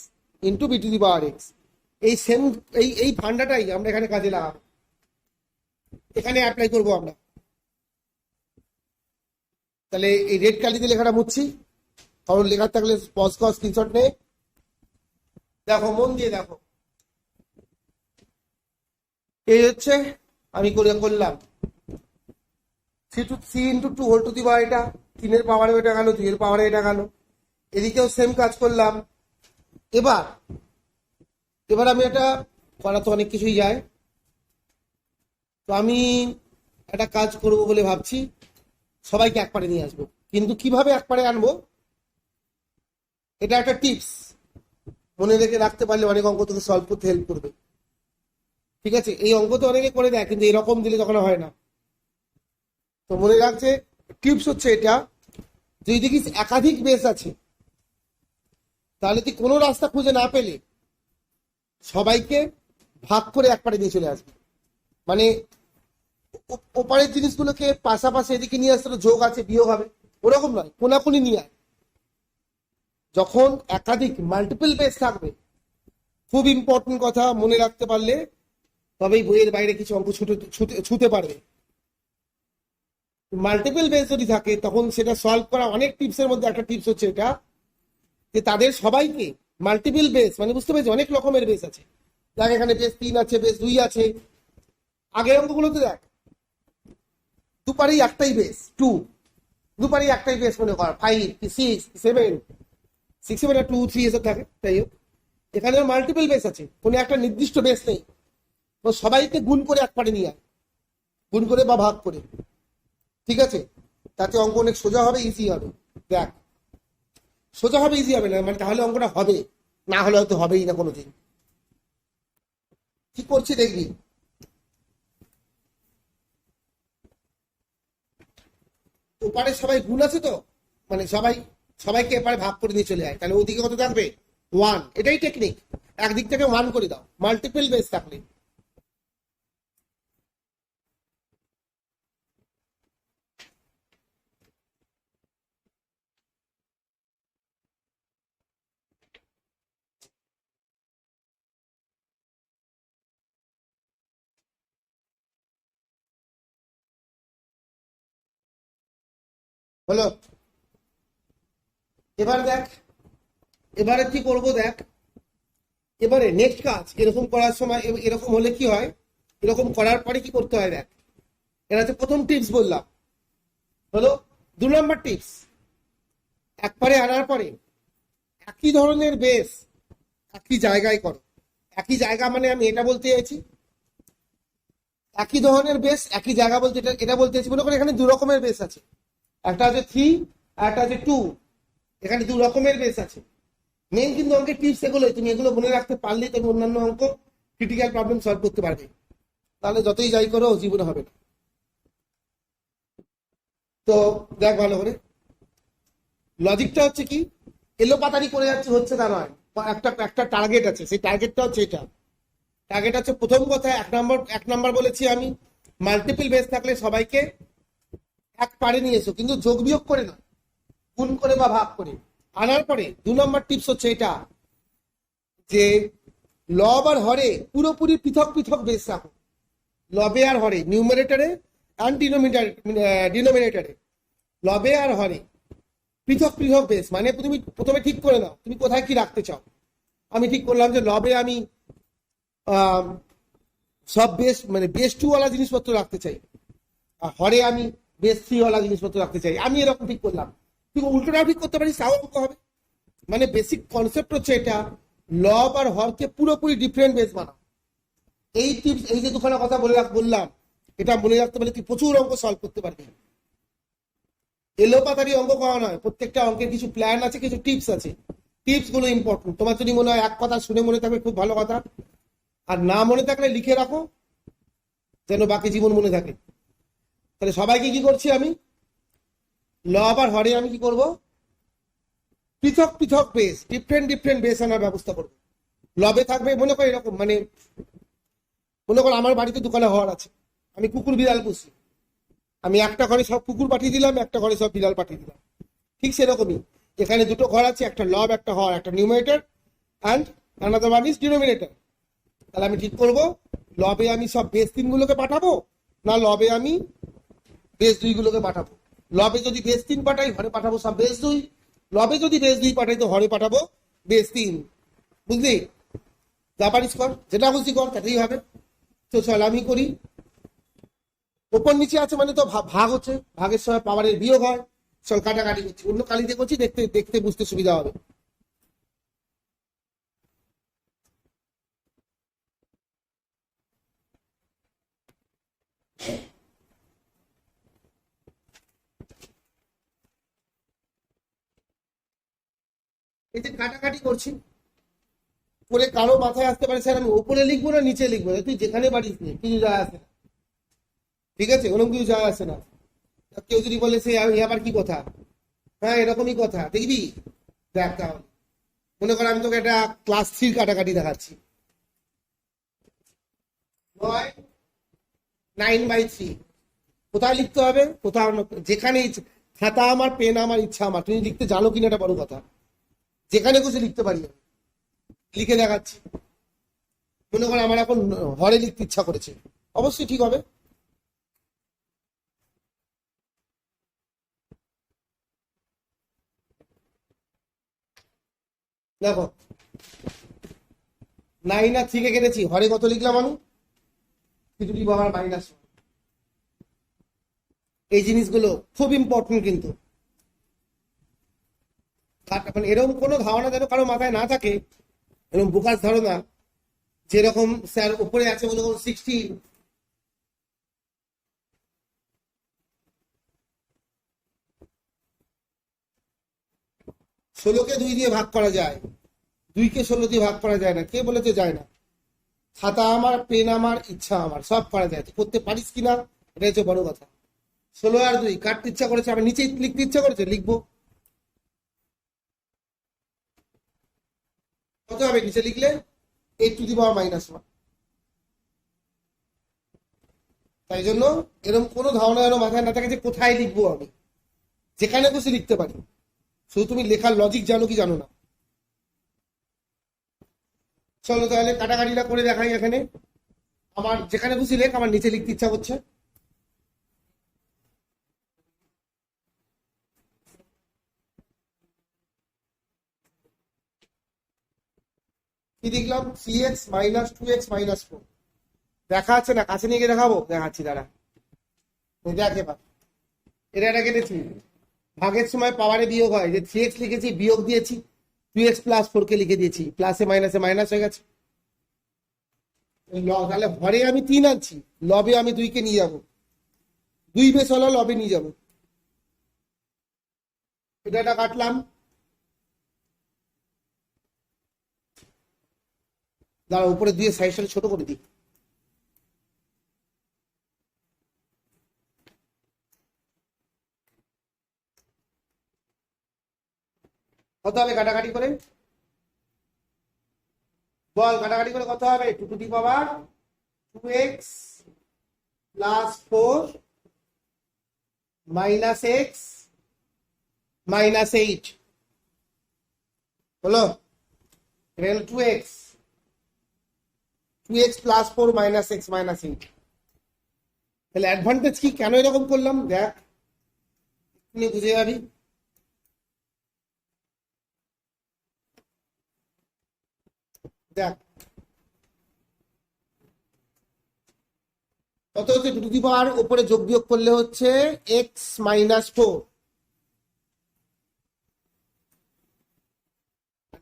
into b to the power x. এই সেম এই ফান্ডাটাই আমরা এখানে কাজে লাগাবো, এখানে অ্যাপ্লাই করবো আমরা। তাহলে এই রেড কালিতে লেখাটা মুছছি, কারণ লেখার থাকলে পজ কর, স্ক্রিনশট নে। দেখো মন দিয়ে দেখো, এই হচ্ছে আমি করলাম c into 2 whole to the power, এটা 3 এর পাওয়ারে এটা গেল, 2 এর পাওয়ারে এটা গেল। এদিকেও সেম কাজ করলাম। এবার আমি এটা করা তো অনেক কিছুই যায়, তো আমি একটা কাজ করব বলে ভাবছি, সবাইকে একবারে নিয়ে আসবো। কিন্তু কিভাবে একবারে আনবো এটা একটা টিপস, মনে রেখে রাখতে পারলে অনেক অঙ্ক তোকে সলভ করতে হেল্প করবে। ঠিক আছে, এই অঙ্ক তো অনেকে করে দেয়, কিন্তু এরকম দিলে তখন হয় না। তো মনে রাখছে টিপস হচ্ছে এটা, যদি দেখিস একাধিক বেস আছে তাহলে তুই কোনো রাস্তা খুঁজে না পেলে সবাইকে ভাগ করে একবারে নিয়ে চলে আসবে। মানে ওপারের জিনিসগুলোকে পাশাপাশি এদিকে নিয়ে আসতে যোগ আছে বিয়োগ হবে, ওরকম নয়, কোনাকুনি নিয়ে আয়। যখন একাধিক মাল্টিপল বেস থাকবে, খুব ইম্পর্টেন্ট কথা মনে রাখতে পারলে তবেই বইয়ের বাইরে কিছু অঙ্ক ছুতে পারবে। মাল্টিপল বেস যদি থাকে তখন সেটা সলভ করা অনেক টিপসের মধ্যে একটা টিপস হচ্ছে এটা, যে তাদের সবাইকে মাল্টিপল বেস মানে বুঝতে পেরেছি অনেক রকমের বেস আছে। দেখ এখানে বেস 3 আছে, বেস 2 আছে। আগের অঙ্কগুলোতে দেখ দুপারেই একটাই বেস 2, দুপারেই একটাই বেস মনে কর 5 6 7, 6 7 2 3 এসব থাকে। তাই হোক, এখানে মাল্টিপল বেস আছে, কোনো একটা নির্দিষ্ট বেস নেই। তো সবাইকে গুণ করে একবারে নিয়ে আয়, গুণ করে বা ভাগ করে। ঠিক আছে, তাতে অঙ্ক অনেক সোজা হবে, ইজি হবে। দেখ সোজা হবে, ইজি হবে না মানে তাহলে অঙ্কটা হবে না, হলে হয়তো হবেই না কোনোদিন। কি করছি দেখবি, ওপারে সবাই গুণ আছে তো, মানে সবাইকে এপারে ভাগ করে নিয়ে চলে যায়, তাহলে ওদিকে কত থাকবে 1। এটাই টেকনিক, একদিক থেকে 1 করে দাও মাল্টিপল বেস থাকলে। হলো, এবার দেখ এবারে কি করবো দেখ। এবারে নেক্সট কাজ এরকম করার সময় এরকম হলে কি হয়, এরকম করার পরে কি করতে হয় দেখ। এটা হচ্ছে প্রথম টিপস বললাম। হলো 2 নম্বর টিপস, একবারে আনার পরে একই ধরনের বেস একই জায়গায় করো। একই জায়গা মানে আমি এটা বলতে চাইছি, একই ধরনের বেস একই জায়গা বলতে এটা বলতে চাইছি। মনে করো এখানে 2 রকমের বেস আছে, একটা আছে 3 আর একটা আছে 2। এখানে 2 রকমের বেস আছে। মেন কিন্তু অঙ্কের টিপস এগুলোই, তুমি এগুলো মনে রাখতে পারলেই তুমি অন্যান্য অঙ্ক ক্রিটিক্যাল প্রবলেম সলভ করতে পারবে, তাহলে যতই যাই করো জীবনে হবে না। তো দেখ ভালো করে, লজিকটা হচ্ছে কি, এলোপাতাড়ি করে যাচ্ছে হচ্ছে তা নয়, একটা একটা টার্গেট আছে, সেই টার্গেটটা হচ্ছে এটা। টার্গেট হচ্ছে প্রথম কথা, এক নাম্বার বলেছি আমি, মাল্টিপল বেস থাকলে সবাইকে এক পারে নিয়ে এসো, কিন্তু যোগ বিয়োগ করে না, গুণ করে বা ভাগ করে আনার পরে 2 নম্বর টিপস হচ্ছে এটা, যে লব আর হরে পুরোপুরি পৃথক পৃথক বেস রাখো। লবে আর হরে, নিউমারেটরে অ্যান্ড ডিনোমিনেটরে, লবে আর হরে পৃথক পৃথক বেস। মানে তুমি প্রথমে ঠিক করে নাও তুমি কোথায় কি রাখতে চাও। আমি ঠিক করলাম যে লবে আমি সব বেস মানে বেস 2 ওয়ালা জিনিসপত্র রাখতে চাই, আর হরে আমি বেস 3 ওয়ালা জিনিসপত্র রাখতে চাই। আমি এরকম ঠিক করলাম, তুই উল্টোটাও ঠিক করতে পারিস, তাও অঙ্ক হবে। মানে বেসিক কনসেপ্ট হচ্ছে এটা, লব আর হরকে পুরোপুরি ডিফারেন্ট বেস বানাও। এই টিপস, এই যে দুখানা কথা বললাম, এটা মনে রাখতে পারলে তুই প্রচুর অঙ্ক সলভ করতে পারবি। এলোপাতাড়ি অঙ্ক করা নয়, প্রত্যেকটা অঙ্কের কিছু প্ল্যান আছে, কিছু টিপস আছে। টিপস গুলো ইম্পর্টেন্ট। তোমার যদি মনে হয় এক কথা শুনে মনে থাকবে, খুব ভালো কথা, আর না মনে থাকলে লিখে রাখো, যেন বাকি জীবন মনে থাকে। তাহলে সবাইকে কি করছি আমি, লব আর হরে আমি কি করব, পৃথক পৃথক বেস, ডিফারেন্ট বেস আনার ব্যবস্থা করবো। লবে থাকবে মনে করো এরকম, মানে মনে করো আমার বাড়িতে দোকানে হওয়ার আছে, আমি কুকুর বিড়াল পুষি, আমি একটা ঘরে সব কুকুর পাঠিয়ে দিলাম, একটা ঘরে সব বিড়াল পাঠিয়ে দিলাম। ঠিক সেরকমই এখানে দুটো ঘর আছে, একটা লব একটা হর, একটা numerator and another one is denominator. তাহলে আমি ঠিক করব, লবে আমি সব বেস 3 গুলোকে পাঠাবো, না লবে আমি বেস 2 গুলোকে পাঠাবো। লবে যদি বেস 3 পাঠাই, হরে পাঠাবো সব বেস 2। লবে যদি বেস 2 পাঠাই, তো হরে পাঠাবো বেস 3। বুঝলি? যা পারিস কর, যেটা খুশি কর, তাতেই হবে। তো চল আমি করি। ওপর নিচে আছে মানে তো ভাগ হচ্ছে, ভাগের সময় পাওয়ারের বিয়োগ হয়। চল কাটাকাটি করছি, অন্য কালিতে করছি, দেখতে দেখতে বুঝতে সুবিধা হবে। এই যে কাটাকাটি করছি, করে কারো মাথায় আসতে পারে স্যার আমি ওপরে লিখবো না নিচে লিখবো, তুই যেখানে পারিস নে, কিছু যায় আসে না। ঠিক আছে, ওরকম কিছু যায় আসে না। কেউ যদি বলে সে আবার কি কথা, হ্যাঁ এরকমই কথা, দেখবি দেখ তাহলে। মনে কর আমি তোকে একটা ক্লাস 3 কাটাকাটি দেখাচ্ছি, 9/3 কোথায় লিখতে হবে, কোথাও যেখানে খাতা আমার, পেন আমার, ইচ্ছা আমার। তুমি লিখতে জানো কিনা এটা বড় কথা, যেখানে খুশি লিখতে পারি, লিখে দেখাচ্ছি। মনে করো আমার এখন হরে লিখতে ইচ্ছা করেছে, অবশ্যই ঠিক হবে। দেখো 9 আর 3 কে কেটেছি, হরে কত লিখলাম আমি, কিছু আমার মাইনাস। এই জিনিসগুলো খুব ইম্পর্টেন্ট কিন্তু। মানে এরকম কোনো ধারণা যেন কারো মাথায় না থাকে, এরকম বোকাস ধারণা, যেরকম স্যার উপরে আছে মনে করুন 16, ষোলোকে 2 দিয়ে ভাগ করা যায়, 2কে 16 দিয়ে ভাগ করা যায় না। কে বলেছে যায় না? খাতা আমার, পেন আমার, ইচ্ছা আমার, সব করা যায়। করতে পারিস কিনা এটা হচ্ছে বড় কথা। 16 আর 2 কাটতে ইচ্ছা করেছে, আমি নিচে লিখতে ইচ্ছা করেছে, লিখবো। কত হবে নিচে লিখলে? 8⁻⁻1। তাই জন্য এরকম কোনো ধারণা যেন মাথায় না থাকে যে কোথায় লিখবো আমি, যেখানে খুশি লিখতে পারি। শুধু তুমি লেখার লজিক জানো কি জানো না। চলো তাহলে কাটাকাটিটা করে দেখাই। এখানে আমার যেখানে খুশি লেখ, আমার নিচে লিখতে ইচ্ছা করছে। কি দেখলাম? 3x - 2x - 4 দেখা আছে না? কাছে নিয়ে গিয়ে দেখাবো, দেখাচ্ছি দাঁড়া। দেখ এবার, এটা কেটেছি, ভাগের সময় পাওয়ারে বিয়োগ হয়, যে 3x লিখেছি বিয়োগ দিয়েছি, 2x+4 কে লিখে দিয়েছি, প্লাসে মাইনাসে মাইনাস হয়ে গেছে। তাহলে হরে আমি 3 আনছি, লবে আমি 2 কে নিয়ে যাবো, 2 বেশ হলো, লবে নিয়ে যাবো। এটা কাটলাম, দাঁড়া উপরে 2 সাইজটা ছোট করে দিই। কত হবে কাটাকাটি করে? বল, কাটাকাটি করে কত হবে? 2 to the power 2x plus 4 minus x minus 8 হলো। এটা হলো 2x plus 4 minus x minus 8। তাহলে অ্যাডভান্টেজ কি, কেন এরকম করলাম দেখ, তুমি বুঝে যাবি। দেখ কত হচ্ছে, 2 টু দি পাওয়ার উপরে যোগ বিয়োগ করলে হচ্ছে x মাইনাস 4,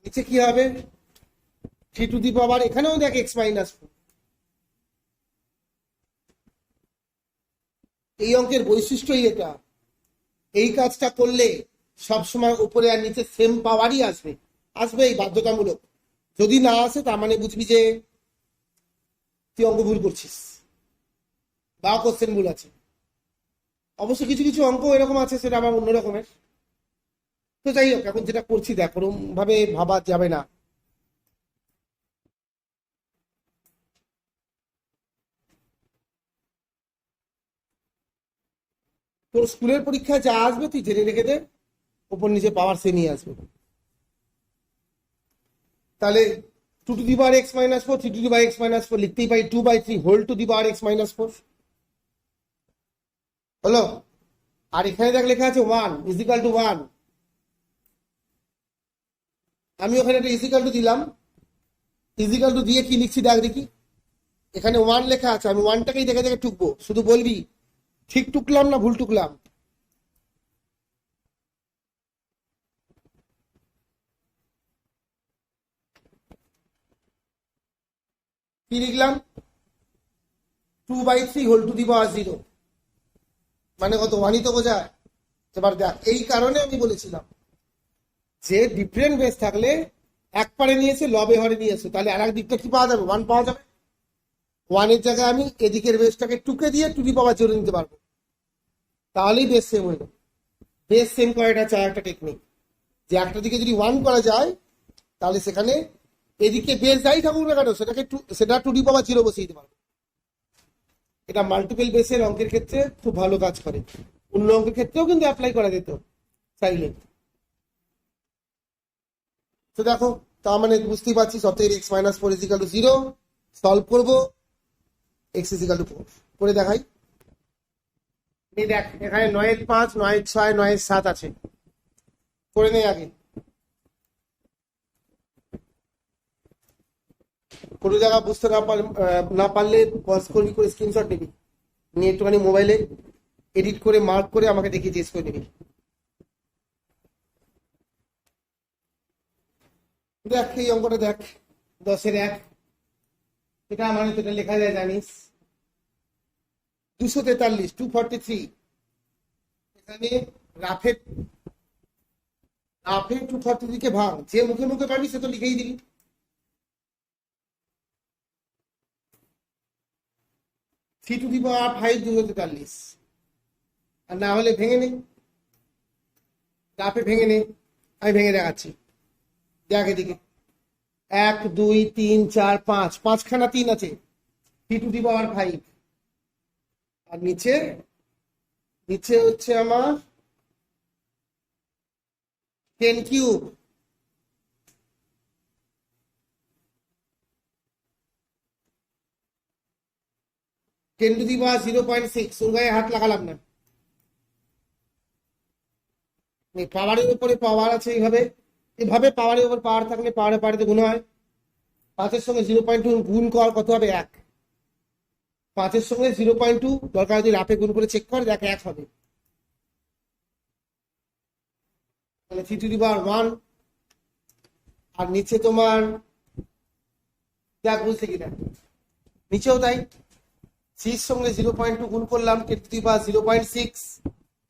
নিচে কি হবে 3 টু দি পাওয়ার, এখানেও দেখ x মাইনাস 4। এই অঙ্কের বৈশিষ্ট্যই এটা, এই কাজটা করলে সবসময় উপরে আর নিচে সেম পাওয়ারই আসবে, আসবেই বাধ্যতামূলক। যদি না আসে তার মানে বুঝবি যে তুই অঙ্ক ভুল করছিস বা কোশ্চেন ভুল আছে। অবশ্য কিছু কিছু অঙ্ক এরকম আছে, সেটা আমার অন্য রকমের। তো যাই হোক, এখন যেটা করছি দেখ, ওরকম ভাবে ভাবা যাবে না। তোর স্কুলের পরীক্ষায় যা আসবে তুই জেনে রেখে দে, ওপর নিচে পাওয়ার সে নিয়ে আসবে। তাহলে 2 to the power x minus 4, 3 to the power x minus 4 লিখতেই পাই 2/3 whole to the power x minus 4 হলো। আর এখানে দেখ লেখা আছে 1 ইজিক্যাল টু 1, আমি ওখানে একটা ইজিক্যাল টু দিলাম। ইজিক্যাল টু দিয়ে কি লিখছি দেখ দেখি, এখানে 1 লেখা আছে, আমি 1টাকেই দেখে দেখে টুকবো, শুধু বলবি ঠিক টুকলাম না ভুল টুকলাম। কি লিখলাম 2/3 হোল টু দি পাওয়ার 0, মানে কত 1ই তো বোঝায়। এবার দেখ, এই কারণে আমি বলেছিলাম যে ডিফারেন্ট বেস থাকলে এক পারে নিয়েছে লবে হরে নিয়েছে, তাহলে আর এক দিকটা কি পাওয়া যাবে 1 পাওয়া যাবে। 1 এর জায়গায় আমি এদিকের বেসটাকে টুকে দিয়ে 2 দি পাওয়ার 0 নিতে পারবো, তাহলেই বেস সেম হয়ে যাবে। বেস সেম করাটা চাই একটা টেকনিক, যে একটা দিকে যদি 1 করা যায় তাহলে সেখানে এদিকে বেস যাই থাকুক না কেন সেটা 2 দি পাওয়ার 0 বসিয়ে দিতে পারবো। এটা মাল্টিপল বেসের অঙ্কের ক্ষেত্রে খুব ভালো কাজ করে, অন্য অঙ্কের ক্ষেত্রেও কিন্তু অ্যাপ্লাই করা যেত চাইলে। তো দেখো, তার মানে বুঝতেই পারছি সবথেকে x minus 4 is equal to 0 solve করবো, x ইজিক্যাল টু 4 করে দেখাই। দেখ এখানে 9-5 9-6 9-7 আছে, করে নেই আগে। কোনো জায়গা বুঝতে না পারলে পজ করবি, করে স্ক্রিনশট নিবি, নিয়ে একটুখানি মোবাইলে এডিট করে মার্ক করে আমাকে দেখিয়ে জিজ্ঞেস করে নিবি। দেখ এই অঙ্কটা দেখ, 10-এর 1, এটা মানে তো এটা লেখা যায় জানিস 243 243। এখানে রাফে 243 কে ভাঙ, যে মুখে মুখে পারবি সে তো লিখেই দিবি। থ্রি টু দি পাওয়ার 5 243, আর না হলে ভেঙে নে, রাফে ভেঙে নে, আমি ভেঙে দেখাচ্ছি। দেখ এদিকে 1 2 3 4 5, 5খানা 3 আছে, 3 টু দি পাওয়ার 5, আর নিচে হচ্ছে আমার 10 কিউব, 10 টু দি পাওয়ার 0.6, ওর গায়ে হাত লাগালাম না। পাওয়ারের উপরে পাওয়ার আছে, এভাবে পাওয়ারের উপর পাওয়ার থাকলে পাওয়ারে গুণ হয়। 5-এর সঙ্গে 0.2 গুণ কর, কত হবে 1। 5-এর সঙ্গে 0.2 দরকার যদি রাফে গুণ করে চেক কর, দেখ 1 হবে। তাহলে 3 টু দি পাওয়ার 1, আর নিচে তোমার দেখ বুঝতে কিনা, নিচেও তাই, 3-এর সঙ্গে 0.2 গুণ করলাম 10 টু দি পাওয়ার 0.6,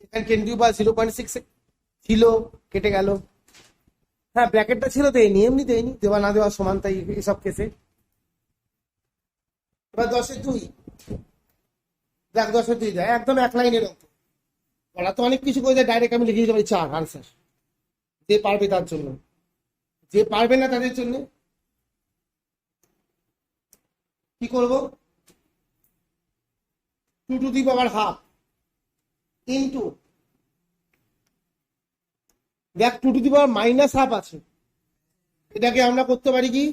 এখানে 10 টু দি পাওয়ার 0.6 ছিল, কেটে গেল। হ্যাঁ ব্র্যাকেটটা ছিল দেয়নি, এমনি দেয়নি, দেওয়া না দেওয়া সমান, তাই এসব কেসে। এবার 10-এর 2, দেখ 10-এর 2 দেয় একদম 1 লাইনের অঙ্ক, বলা তো অনেক কিছু করে দেয়, ডাইরেক্ট আমি লিখে দিতে পারি 4 আনসার। যে পারবে তার জন্য, যে পারবে না তাদের জন্য কি করব, 2 to the power half into, দেখ 2 to the power minus half আছে, এটাকে আমরা করতে পারি কি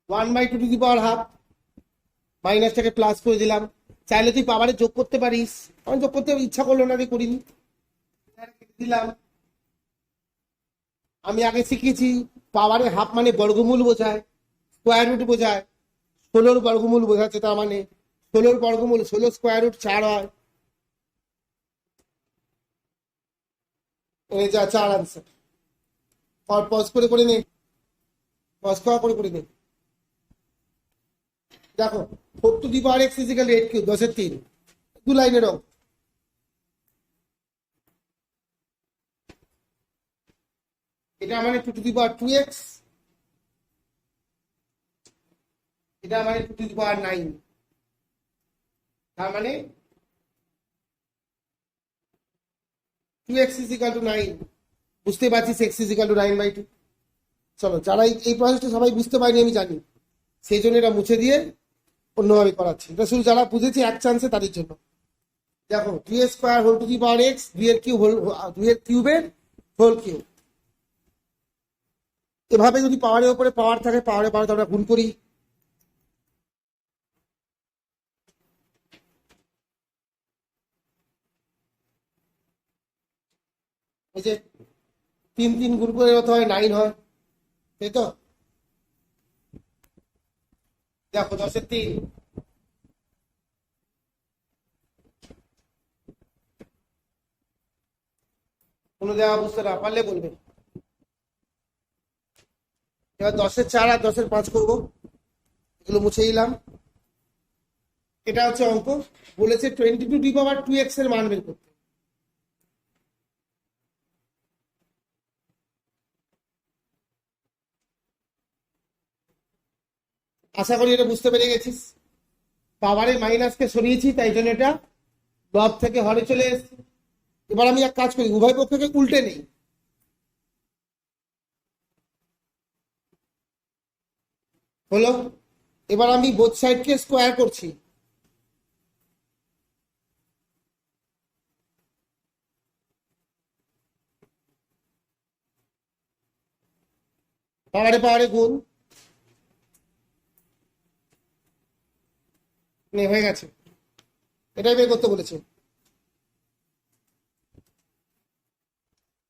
1/2 টু দি পাওয়ার হাফ, মাইনাসটাকে প্লাস করে দিলাম। চাইলে তুই পাওয়ারে যোগ করতে পারিস, আমি যোগ করতে ইচ্ছা করলো না, করিনি, দিলাম। আমি আগে শিখেছি পাওয়ারে হাফ মানে বর্গমূল বোঝায়, স্কোয়ার রুট বোঝায়, 16 বর্গমূল বোঝাচ্ছে, তার মানে 16 বর্গমূল 16 স্কোয়ার রুট 4 হয়, এই যা 4 আনসার। আর পজ করে নে, পজ করে নে। দেখো 4 to the power x is equal 8 cube, 10 এর 3, 2 লাইনের অঙ্ক। এটা মানে 2 টু দি পাওয়ার 2x, এটা মানে 2 টু দি পাওয়ার 9, তার মানে 2x ইজিক্যাল টু 9। বুঝতে পারছিস x ইজিক্যাল টু 9/2। চলো, যারা এই প্রসেসটা সবাই বুঝতে পারেনি আমি জানি, সেই জন্য এটা মুছে দিয়ে অন্যভাবে করাচ্ছি। এটা শুধু যারা বুঝেছে এক চান্সে তাদের জন্য। দেখো 2 square whole to the power x, 2 এর কিউবের হোল কিউব। এভাবে যদি পাওয়ারের উপরে পাওয়ার থাকে, পাওয়ারে পাওয়ার আমরা গুণ করি। এই যে 3 গুণ করে হতে হয় 9 হয়, তাই তো? দেখো 10 এর 3, কোনো জায়গা বুঝতে না পারলে বলবে। এবার 10 এর 4 আর 10 এর 5 করবো, এগুলো মুছে দিলাম। এটা হচ্ছে অঙ্ক, বলেছে 22 টু দি পাওয়ার 2x এর মান বের করতে। আশা করি এটা বুঝতে পেরে গেছিস। পাওয়ারে মাইনাসকে সরিয়েছি, তাই জন্য এটা লব থেকে হরে চলে এসেছে। এবার আমি এক কাজ করি, উভয় পক্ষকে উল্টে নেই। হলো, এবার আমি বোথ সাইডকে স্কোয়ার করছি। পাওয়ারে পাওয়ারে গুণ, হয়ে গেছে। এটাই বের করতে বলেছে।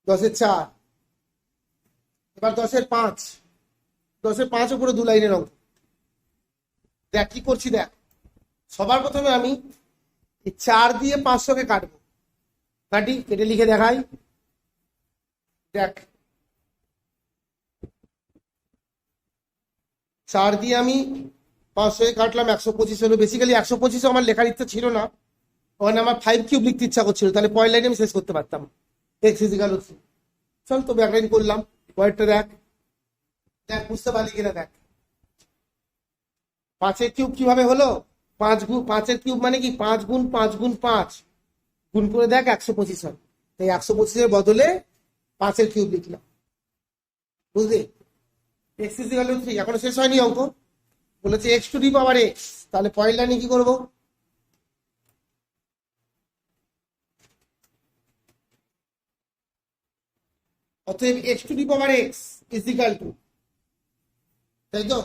10 এর 4, এবার 10 এর 5, 10 এর 5 উপরে 2 লাইনের অঙ্ক। দেখ কি করছি, দেখ সবার প্রথমে আমি 4 দিয়ে 500কে কাটবো, কাটি, কেটে লিখে দেখাই। দেখ 4 দিয়ে আমি 500 কাটলাম, 125 হলো। বেসিক্যালি 125 আমার লেখার ইচ্ছা ছিল না, ওখানে আমার 5 কিউব লিখতে ইচ্ছা করছিল, তাহলে পয়েন্ট লাইনে আমি শেষ করতে পারতাম। এক্স ইজিক্যাল হচ্ছে, চল তো ব্যাক লাইন করলাম। পয়েন্টটা দেখ, দেখ বুঝতে পারলি কিনা দেখ। 5 এর কিউব কিভাবে হলো, 5 এর কিউব মানে কি 5 গুণ 5 গুণ 5 গুণ করে দেখ 125 হয়। তাই 125 এর বদলে 5 এর কিউব লিখলাম, বুঝলি? এক্স ইজিক্যাল টু 3, এখনো শেষ হয়নি অঙ্ক। বলেছে x to the power x, তাহলে পয়েন্ট লাইনে কি করবো, অতএব x to the power x is equal to, তাই তো?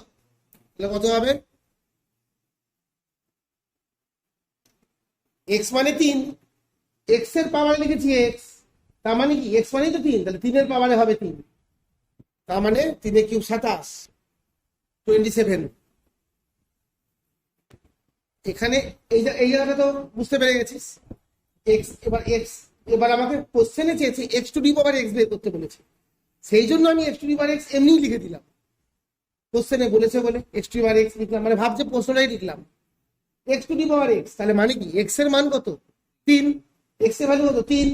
তাহলে কত হবে, এক্স মানে 3, এক্স এর পাওয়ার লিখেছি এক্স, তার মানে কি এক্স মানে তো 3, তাহলে 3 এর পাওয়ারে হবে 3, তার মানে 3 এর কিউব 27, 27। এখানে এই জায়গাটা তো বুঝতে পেরে গেছিস। এবার আমাকে কোশ্চেনে চেয়েছে x to the power x বের করতে বলেছে, সেই জন্য আমি x to the power x এমনিই লিখে দিলাম। কোশ্চেনে বলেছে বলে x to the power x লিখলাম, মানে ভাবছে প্রশ্নটাই লিখলাম x to the power x. তাহলে মানে কি এক্স এর মান কত, 3, এক্স এর ভ্যালু কত 3,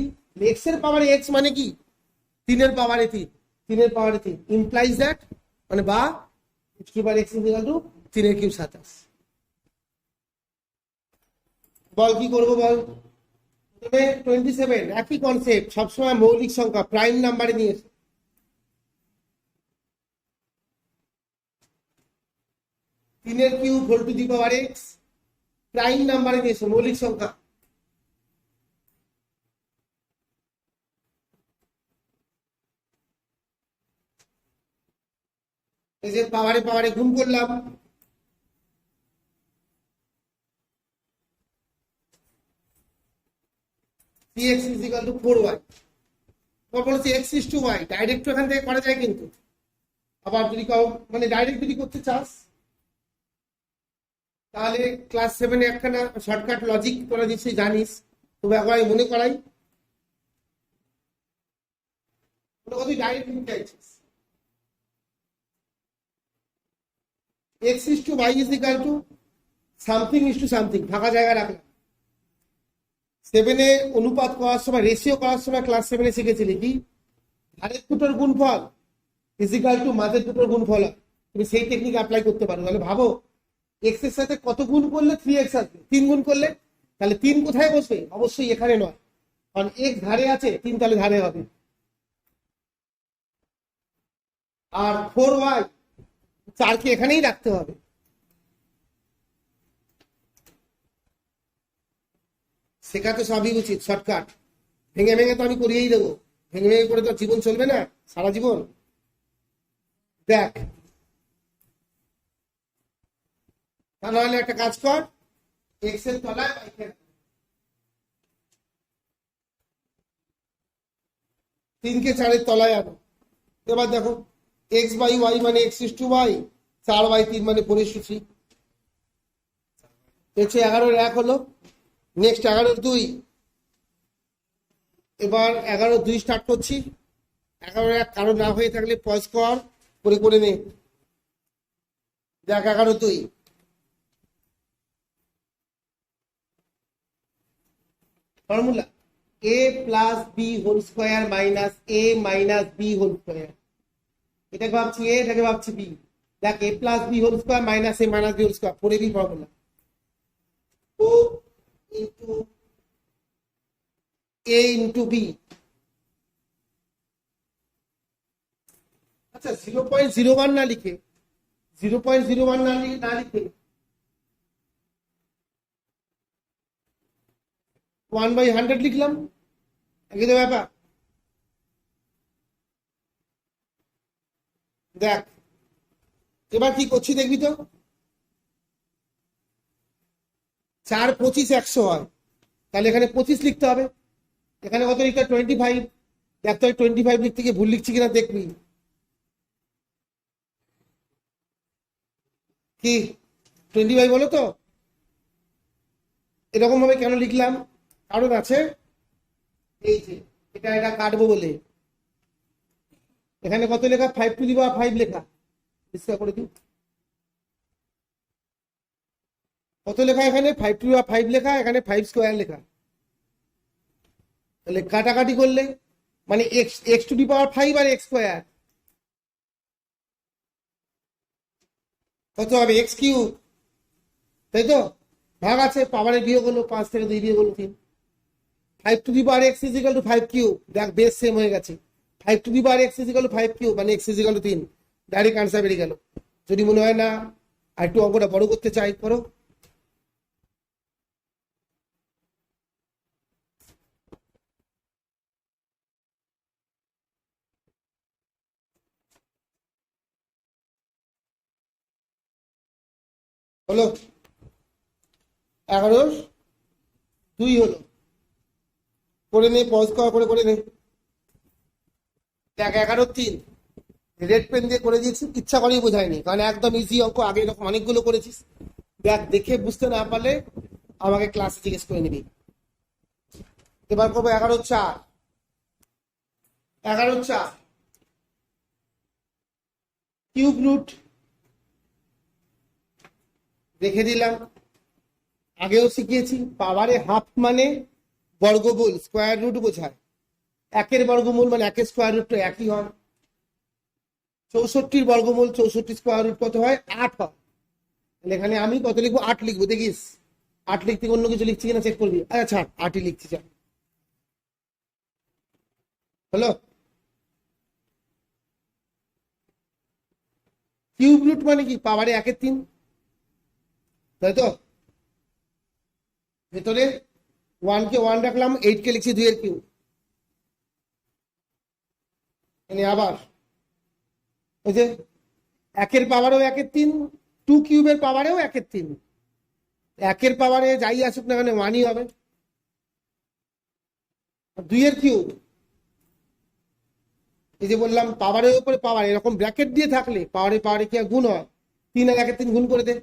এক্স এর পাওয়ারে এক্স মানে কি 3 এর পাওয়ারে 3, 3 এর পাওয়ারে 3 ইমপ্লাইজ দ্যাট, মানে বা x to the power x equal to 3 এর কিউব 27। বল কি করবো বল, 27 একই কনসেপ্ট, সবসময় মৌলিক সংখ্যা প্রাইম নাম্বারে নিয়ে এসো। তিনের cube whole to the power x prime নাম্বারে নিয়ে এসো, মৌলিক সংখ্যা। এই যে পাওয়ারে পাওয়ারে গুণ করলাম, cx is equal to 4y। বলছি x is to y, direct এখান থেকে করা যায়, কিন্তু আবার যদি মানে ডাইরেক্ট যদি করতে চাস তাহলে ক্লাস 7-এ একখানা শর্টকাট লজিক করে দিচ্ছি, জানিস, তবে একবার মনে করাই। ডাইরেক্ট নিতে চাইছিস, x is to y is equal to something is to something, ফাঁকা জায়গা রাখলাম। 7-এ অনুপাত করার সময়, রেশিও করার সময় ক্লাস 7-এ শিখেছিলি কি, ধারের দুটোর গুণফল ইজ ইকুয়াল টু মাঝের দুটোর গুণফল। তুমি সেই টেকনিক অ্যাপ্লাই করতে পারো। তাহলে ভাবো এক্স এর সাথে কত গুণ করলে 3x আসবে, 3 গুণ করলে, তাহলে 3 কোথায় বসবে? অবশ্যই এখানে নয়, কারণ x ধারে আছে, 3 তাহলে ধারে হবে। আর 4y 4কে এখানেই রাখতে হবে। শেখা তো সবই উচিত, শর্টকাট। ভেঙে ভেঙে তো আমি করিয়েই দেবো, ভেঙে ভেঙে করে তো জীবন চলবে না সারা জীবন। দেখ, তা নাহলে একটা কাজ কর, এক্স এর তলায় y 3কে 4-এর তলায় আনো। এবার দেখো এক্স বাই ওয়াই মানে এক্স ইস টু ওয়াই, 4/3 মানে 4:3। 11-এর 1 হলো, নেক্সট 11-এর 2। এবার 11-এর 2 স্টার্ট করছি। 11-এর 1 কারো না হয়ে থাকলে পজ কর করে করে নে। দেখ 11-এর 2 formula a plus b whole square minus a minus b whole square. এটাকে ভাবছি a, এটাকে ভাবছি b। দেখ a plus b whole square minus a minus b whole square, পরে বি ফর্মুলা। ও ইন্টু a ইন্টু b। আচ্ছা 0.01 না লিখে, 0.01 না লিখে 1/100 লিখলাম, একই তো ব্যাপার। দেখ এবার কি করছি দেখবি তো, 4, 25, 100 হয়, তাহলে এখানে 25 লিখতে হবে। এখানে কত লিখতে? 25। দেখ তো 25 লিখতে গিয়ে ভুল লিখছি কিনা দেখবি। কি 25 বলো তো? এরকম ভাবে কেন লিখলাম? কারণ আছে, এই যে এটা কাটবো বলে। এখানে কত লেখা? 5 টু দি পাওয়ার 5 লেখা। পরিষ্কার করে দিই, কত লেখা এখানে? 5 টু দি পাওয়ার 5 লেখা, এখানে 5 স্কোয়ার লেখা। তাহলে কাটাকাটি করলে মানে x টু দি পাওয়ার 5 আর x স্কোয়ার কত হবে? x কিউব, তাই তো? ভাগ আছে, পাওয়ারের বিয়োগ হলো, 5 থেকে 2 বিয়োগ হলো 3। 5 two the power x is equal two 5 cube. দেখ বেস সেম হয়ে গেছে। 5 two the power x is equal two 5 cube মানে x is equal two 3। Direct answer বেরিয়ে গেল। যদি মনে হয় না আর একটু অঙ্কটা বড় করতে চাই, করো। হলো 11-2 হলো, করে নে, পজ করা করে করে নে। দেখ 11-3 রেড পেন দিয়ে করে দিয়েছি, ইচ্ছা করেই বোঝায়নি, কারণ একদম ইজি অঙ্ক, আগে এরকম অনেকগুলো করেছিস। দেখ দেখে বুঝতে না পারলে আমাকে ক্লাসে জিজ্ঞেস করে নিবি। এবার করবো 11-4। 11-4 কিউব রুট রেখে দিলাম। আগেও শিখিয়েছি, পাওয়ারে হাফ মানে বর্গমূল, স্কোয়ার রুট বোঝায়। 1-এর বর্গমূল মানে 1-এর স্কোয়ার রুট একই হয়। 64-র বর্গমূল 64 স্কোয়ার রুট কত হয়? 8 হয়। তাহলে এখানে আমি কত লিখবো? 8 লিখবো। দেখিস 8 লিখতে অন্য কিছু লিখছি কিনা চেক করবি। আচ্ছা 8ই লিখছি। হলো? কিউব রুট মানে কি? পাওয়ারে 1/3, তাই তো? ভেতরে 1 কে 1 রাখলাম, 8 কে লিখছি 2 এর কিউব। আবার ওই যে 1 এর পাওয়ারেও 1/3, 2 কিউবের পাওয়ারেও 1/3। 1 এর পাওয়ারে যাই আসুক না কেন 1ই হবে। 2 এর কিউব, এই যে বললাম পাওয়ারের উপরে পাওয়ার, এরকম ব্র্যাকেট দিয়ে থাকলে পাওয়ারে পাওয়ারে কি আর গুণ হয়? 3 আর 1/3 গুণ করে দে।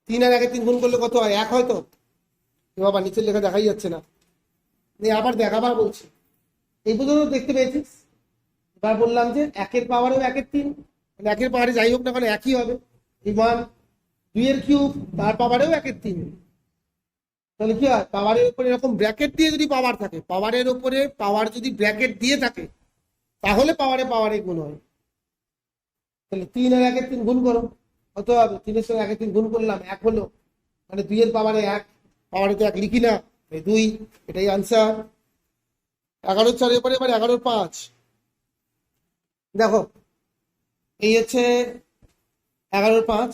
3 আর 1/3 গুণ করলে কত হয়? 1 হয়তো। বাবা নিচের লেখা দেখাই যাচ্ছে না। আবার দেখ, আবার বলছি, এই পর্যন্ত দেখতে পেয়েছিস? এবার বললাম যে 1 এর পাওয়ারেও 1/3, 1 এর পাওয়ারে যাই হোক না কেন একই হবে। এবার 2 এর কিউব তার পাওয়ারেও 1/3। তাহলে কি হয়? পাওয়ারের উপরে এরকম ব্র্যাকেট দিয়ে যদি পাওয়ার থাকে, পাওয়ারের উপরে পাওয়ার যদি ব্র্যাকেট দিয়ে থাকে, তাহলে পাওয়ারে পাওয়ারে গুণ হয়। তাহলে 3 আর 1/3 গুণ করো, কত হবে? 3 এর সঙ্গে 1/3 গুণ করলাম, 1 হলো। মানে 2 এর পাওয়ারে 1, পাওয়ারে তো 1 লিখি না, 2, এটাই আনসার। 11/4 এর পরে এবার 11/5। দেখো এই হচ্ছে 11/5।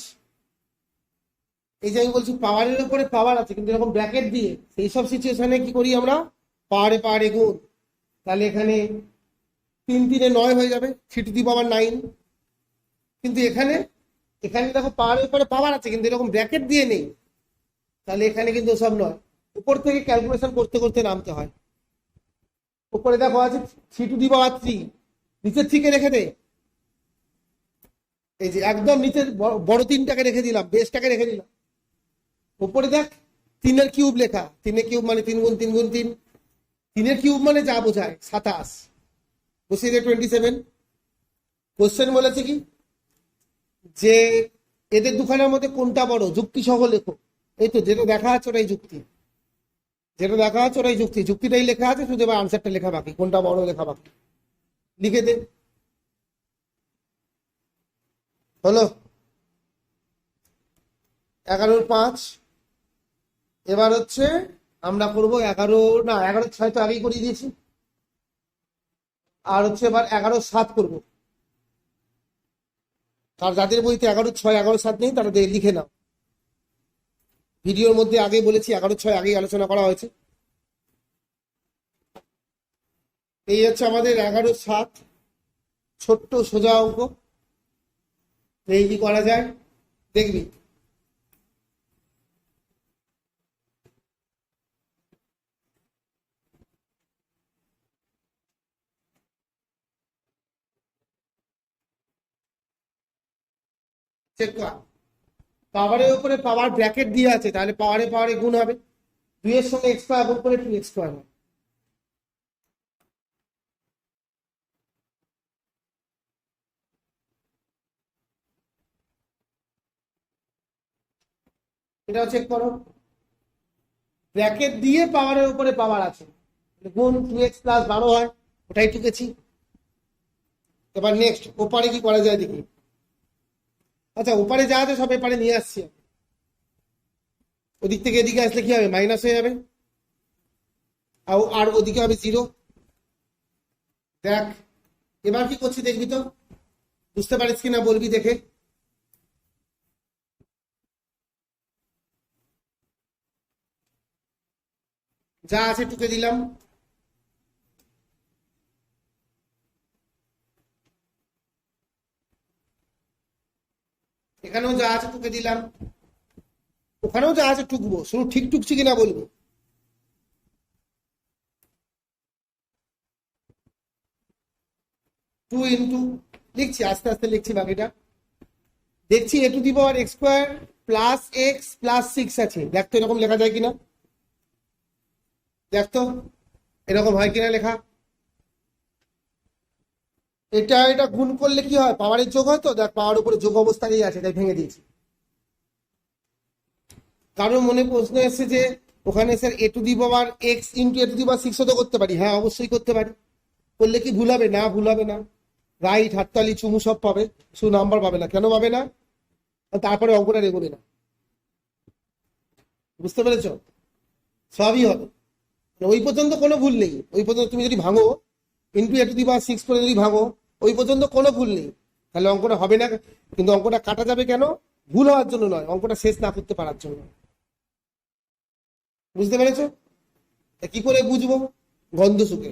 এই যে আমি বলছি পাওয়ারের উপরে পাওয়ার আছে কিন্তু এরকম ব্র্যাকেট দিয়ে, সেই সব সিচুয়েশনে কি করি আমরা? পাওয়ারে পাওয়ারে গুণ। তাহলে এখানে 3 3 9 হয়ে যাবে, 3⁹9। কিন্তু এখানে এখানে দেখো পাওয়ারের উপরে পাওয়ার আছে কিন্তু এরকম ব্র্যাকেট দিয়ে নেই, তাহলে এখানে কিন্তু সব নয়। উপর থেকে ক্যালকুলেশন করতে করতে নামতে হয়। উপরে দেখো আছে 3⁵3, নিচের থেকে রেখে দে। এই যে একদম নিচের বড় 3টাকে রেখে দিলাম, বেসটাকে রেখে দিলাম। উপরে দেখ 3 এর কিউব লেখা, 3 এর কিউব মানে 3 গুণ 3 গুণ 3। 3 এর কিউব মানে যা বোঝায় 27, বসিয়ে দে 27। কোশ্চেন বলেছে কি যে এদের দুখানার মধ্যে কোনটা বড়, যুক্তি সহ লেখো। এই তো যেটা দেখা আছে ওটাই যুক্তি, যেটা দেখা আছে ওটাই যুক্তি, যুক্তিটাই লেখা আছে, শুধু এবার আনসারটা লেখা বাকি, কোনটা বড় লেখা বাকি। লিখে দে। হলো 11/5। এবার হচ্ছে আমরা করবো 11, না 11/6 তো আগেই করিয়ে দিয়েছি। আর হচ্ছে এবার 11/7 করবো। আর যাদের বইতে 11/6 11/7 নেই তারা লিখে নাও। ভিডিওর মধ্যে আগে বলেছি 11/6 আগেই আলোচনা করা হয়েছে। এই হচ্ছে আমাদের 11/7, ছোট্ট সোজা অঙ্ক। এই কি করা যায় দেখবি। চেক কর, পাওয়ারের উপরে পাওয়ার ব্র্যাকেট দিয়ে আছে, তাহলে পাওয়ারে পাওয়ারে গুণ হবে। 2 এর সঙ্গে এক্সট্রা গুণ করে 2x² হবে। এটাও চেক করো, ব্র্যাকেট দিয়ে পাওয়ারের উপরে পাওয়ার আছে, গুণ 2x + 12 হয়, ওটাই টুকেছি। এবার নেক্সট ওপারে কি করা যায় দেখি। আচ্ছা ওপারে যা আছে সব এপারে নিয়ে আসছি, ওদিক থেকে এদিকে আসলে কি হবে? মাইনাস হয়ে যাবে, আর ওদিকে হবে 0। দেখ এবার কি করছি দেখবি তো, বুঝতে পারিস কিনা বলবি দেখে। যা আছে টুকে দিলাম, এখানেও যা আছে টুকে দিলাম, ওখানেও যা আছে টুকবো, শুধু ঠিক টুকছি কিনা বলবো। টু ইন্টু, লিখছি আস্তে আস্তে লিখছি বাকিটা। দেখছি a⁴x² + x + 6 আছে, দেখ তো এরকম লেখা যায় কিনা, দেখ তো এরকম হয় কিনা লেখা। এটা এটা গুণ করলে কি হয়? পাওয়ারের যোগ হয় তো, দেখ পাওয়ার উপরে যোগ অবস্থাতেই আছে, তাই ভেঙে দিয়েছি। কারণ মনে প্রশ্ন এসেছে যে ওখানে স্যার a⁴x × a⁴6 তো করতে পারি, হ্যাঁ অবশ্যই করতে পারি। করলে কি ভুল হবে? না ভুল হবে না, রাইট, হাততালি চুমু সব পাবে, শুধু নাম্বার পাবে না। কেন পাবে না? তারপরে অঙ্কটা এগোবে না, বুঝতে পেরেছ? সবই হবে। ওই পর্যন্ত কোনো ভুল নেই, ওই পর্যন্ত তুমি যদি ভাঙো ইন্টু এ টু দি পাওয়ার 6 করে যদি ভাঙো, ওই পর্যন্ত কোনো ভুল নেই, তাহলে অঙ্কটা হবে না। কিন্তু অঙ্কটা কাটা যাবে কেন? ভুল হওয়ার জন্য নয়, অঙ্কটা শেষ না করতে পারার জন্য। বুঝতে পেরেছো? কি করে বুঝবো? গন্ধ শুকে।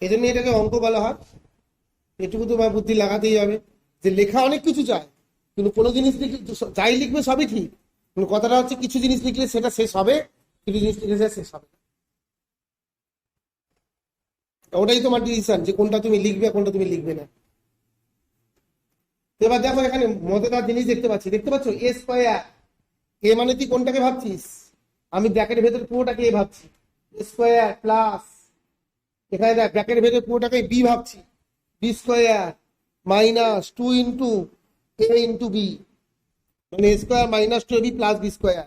এই জন্য এটাকে অঙ্ক বলা হয়। এটুকু তোমার বুদ্ধি লাগাতেই হবে যে লেখা অনেক কিছু চায়, কিন্তু কোনো জিনিস লিখলে যাই লিখবে সবই ঠিক, কিন্তু কথাটা হচ্ছে কিছু জিনিস লিখলে সেটা শেষ হবে, কিছু জিনিস লিখলে সেটা শেষ হবে। ওটাই তোমার ডিসিশন যে কোনটা তুমি লিখবে কোনটা তুমি লিখবে না। এবার দেখো এখানে মজাদার জিনিস দেখতে পাচ্ছ এ স্কয়ার। এ মানে তুই কোনটাকে ভাবছিস? আমি ব্র্যাকেটের ভেতরে পুরোটাকে এ ভাবছি, স্কয়ার প্লাস এখানে দেখ ব্র্যাকেটের ভেতরে পুরোটাকে বি ভাবছি, b square minus 2 into a into b, মানে a square minus 2ab plus b square.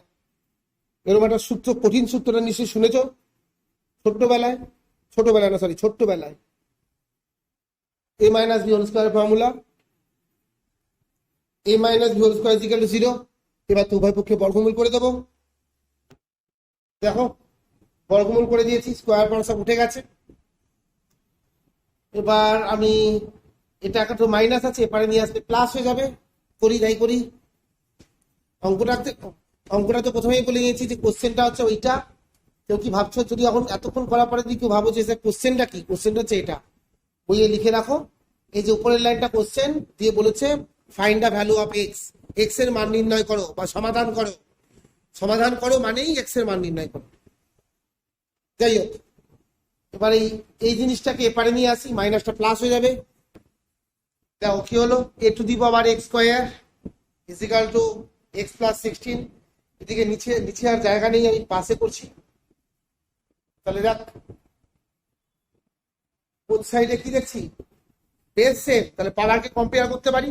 এরকম একটা সূত্র, কঠিন সূত্রটা নিশ্চয়ই শুনেছো ছোট্টবেলায় a minus b whole square formula, a minus b whole square is equal to 0। এবার তো উভয় পক্ষে বর্গমূল করে দেবো। দেখো বর্গমূল করে দিয়েছি, স্কয়ার পাওয়ার সব উঠে গেছে। এবার আমি এটা একটা তো মাইনাস আছে, এপারে নিয়ে আসলে প্লাস হয়ে যাবে। করি অঙ্কটা তো প্রথমেই বলে নিয়েছি যে কোশ্চেনটা হচ্ছে ওইটা। কেউ কি ভাবছো, যদি এখন এতক্ষণ করার পরে যদি কেউ ভাবো যে কোশ্চেনটা কি, কোশ্চেনটা হচ্ছে এটা, বইয়ে লিখে রাখো। এই যে উপরের লাইনটা কোশ্চেন দিয়ে বলেছে find the value of x, x এর মান নির্ণয় করো বা সমাধান করো মানেই এক্স এর মান নির্ণয় করো। যাই হোক, এবার এই জিনিসটাকে এপারে নিয়ে আসি, মাইনাসটা প্লাস হয়ে যাবে। দেখো কি হলো, a to the power x square is equal to x plus 16। এদিকে নিচে আর জায়গা নেই, আমি পাশে করছি। তাহলে দেখ কোন সাইডে কি দেখছি, বেস সেম, তাহলে পাওয়ারকে কম্পেয়ার করতে পারি।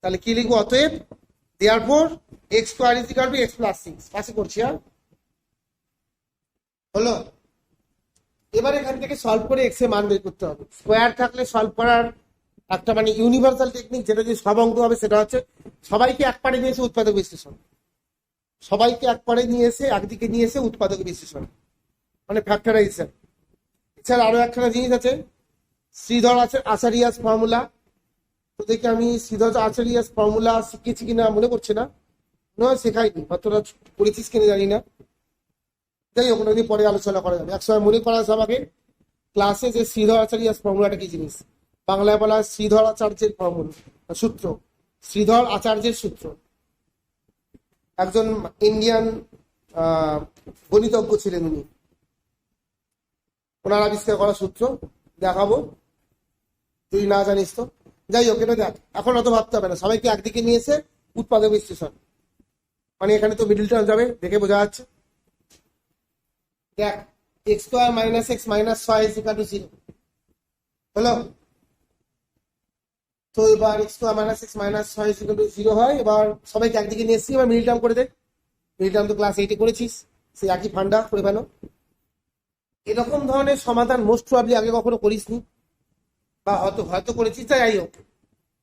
তাহলে কি লিখবো, অতএব therefore x square is equal to x plus 6। পাশে করছি। হলো, এবার এখান থেকে সলভ করে এক্স এর মান বের করতে হবে। স্কোয়ার থাকলে সলভ করার একটা মানে ইউনিভার্সাল টেকনিক, যেটা দিয়ে সব অঙ্ক হবে, সেটা হচ্ছে সবাইকে এক পাড়ে নিয়ে এসে উৎপাদক বিশ্লেষণ, একদিকে নিয়ে এসে উৎপাদক বিশ্লেষণ মানে ফ্যাক্টরাইজেশন। এছাড়া আরো একটা জিনিস আছে, শ্রীধর আচারিয়াস ফর্মুলা। তো দেখি আমি শ্রীধর আচারিয়াস ফর্মুলা শিখেছি কিনা মনে করছে না, শেখাইনি, অতটা পড়েছিস কিনা জানি না। যাই হোক, ওটা নিয়ে পরে আলোচনা করা যাবে। একসময় মনে করা আছে আমাকে ক্লাসে যে শ্রীধর আচার্য ফর্মুলাটা কি জিনিস, বাংলায় বলা হয় শ্রীধর আচার্যের ফর্মুলা, সূত্র, শ্রীধর আচার্যের সূত্র। একজন ইন্ডিয়ান গণিতজ্ঞ ছিলেন উনি, ওনার আবিষ্কার করা সূত্র, দেখাবো তুই না জানিস তো। যাই হোক, এটা দেখ, এখন অত ভাবতে হবে না, সবাইকে একদিকে নিয়ে এসে উৎপাদক বিশ্লেষণ, মানে এখানে তো মিডল টার্ম যাবে, দেখে বোঝা যাচ্ছে। দেখ x square minus x minus 6 is equal to 0 হলো। তো এবার x square minus x minus 6 is equal to 0 হয়। এবার সবাইকে একদিকে নিয়ে এসেছি, এবার মিডল টার্ম করে দে। মিডল টার্ম তো ক্লাস 8 করেছিস, সেই একই ফান্ডা করে ফেলো। এরকম ধরনের সমাধান মোস্ট প্রবাবলি আগে কখনো করিসনি, বা হয়তো করেছিস। যাই হোক,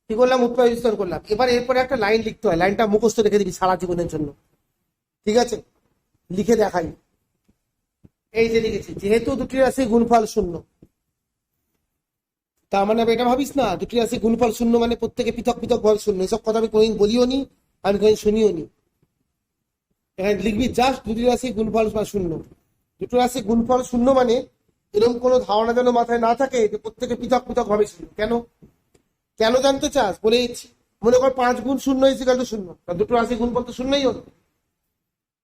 কি করলাম, উৎপাদক বিশ্লেষণ করলাম। এবার এরপরে একটা লাইন লিখতে হয়, লাইনটা মুখস্থ রেখে দিবি সারা জীবনের জন্য, ঠিক আছে? লিখে দেখাই, এই যে লিখেছি, যেহেতু দুটি রাশি গুণফল 0, তার মানে এটা ভাবিস না দুটি রাশি গুণফল 0 মানে প্রত্যেকে পৃথক পৃথক ভাবে 0। এসব কথা আমি কোনোদিন বলিও নি, আমি কোনোদিন শুনিও নি। এখানে লিখবি জাস্ট দুটি রাশি গুণফল 0। দুটো রাশি গুণফল 0 মানে এরকম কোনো ধারণা যেন মাথায় না থাকে যে প্রত্যেকে পৃথক পৃথক ভাবে 0। কেন জানতে চাস, বলে দিচ্ছি। মনে কর 5 গুণ 0 ইজ ইকুয়াল টু 0, দুটো রাশি গুণফল তো 0ই হলো।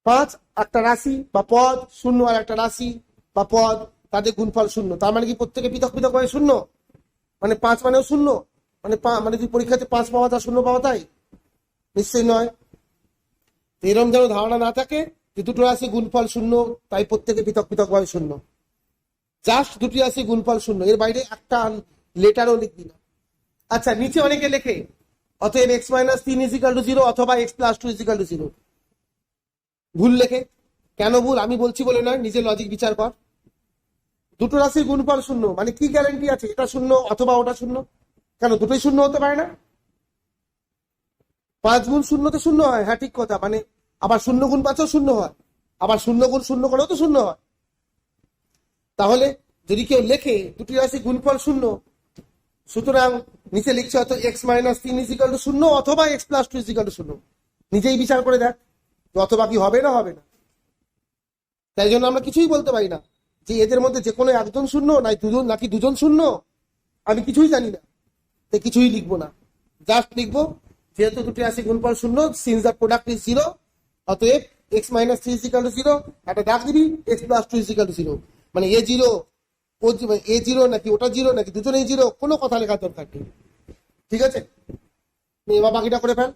5 একটা রাশি বা পদ, 0 আর একটা রাশি বা পদ, তাদের গুণফল 0। তার মানে কি প্রত্যেকে পৃথক পৃথক হয় 0? মানে 5 মানেও 0? মানে তুই পরীক্ষাতে 5 পাওয়া তা 0 পাওয়া তাই? নিশ্চয়ই নয়। এরকম যেন ধারণা না থাকে যে দুটো রাশি গুণফল 0 তাই প্রত্যেকে পৃথক পৃথক হয় 0। জাস্ট দুটি রাশি গুণফল 0, এর বাইরে একটা লেটারও লিখবি না। আচ্ছা, নিচে অনেকে লেখে অতএব x minus 3 is equal to 0 অথবা x plus 2 is equal to 0। ভুল লেখে। কেন ভুল আমি বলছি বলে নয়, নিজে লজিক বিচার কর। দুটো রাশির গুণফল 0 মানে কি গ্যারান্টি আছে এটা 0 অথবা ওটা 0? কেন দুটোই 0 হতে পারে না? 5 গুণ 0 তে 0 হয়, হ্যাঁ ঠিক কথা। মানে আবার 0 গুণ 5ও 0 হয়, আবার 0 গুণ 0 করেও তো 0 হয়। তাহলে যদি কেউ লেখে দুটি রাশি গুণফল 0, সুতরাং নিচে লিখছে হয়তো x - 3 = 0 অথবা x + 2 = 0। নিজেই বিচার করে দেখ অথবা কি হবে না হবে না। তাই জন্য আমরা কিছুই বলতে পারি না যে এদের মধ্যে যে কোনো একজন 0 নাকি দুজন 0, আমি কিছুই জানি না, তাই কিছুই লিখবো না। জাস্ট লিখবো যেহেতু দুটি রাশি গুণফল 0, সিন্স দ্য প্রোডাক্ট ইজ 0, অতএব x - 3 = 0, একটা দাগ দিবি x + 2 = 0, মানে A0 নাকি ওটা 0 নাকি দুজনেই 0, কোনো কথা লেখার দরকার নেই। ঠিক আছে, এবার বাকিটা করে ফেল।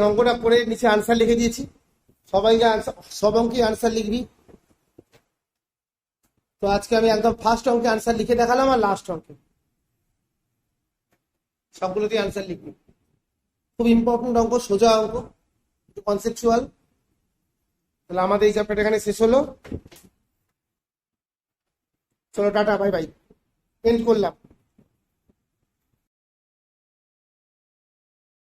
অঙ্কটা করে নিচে আনসার লিখে দিয়েছি, সবাইকে সব অঙ্কে আনসার লিখবি। তো আজকে আমি একদম ফার্স্ট অঙ্কে আনসার লিখে দেখালাম, আর লাস্ট অঙ্কে সবগুলোতে আনসার লিখবি। খুব ইম্পর্টেন্ট অঙ্ক, সোজা অঙ্ক, একটু কনসেপচুয়াল। তাহলে আমাদের এই চ্যাপ্টারটা এখানে শেষ হলো। চলো টাটা, বাই বাই, এন্ড করলাম।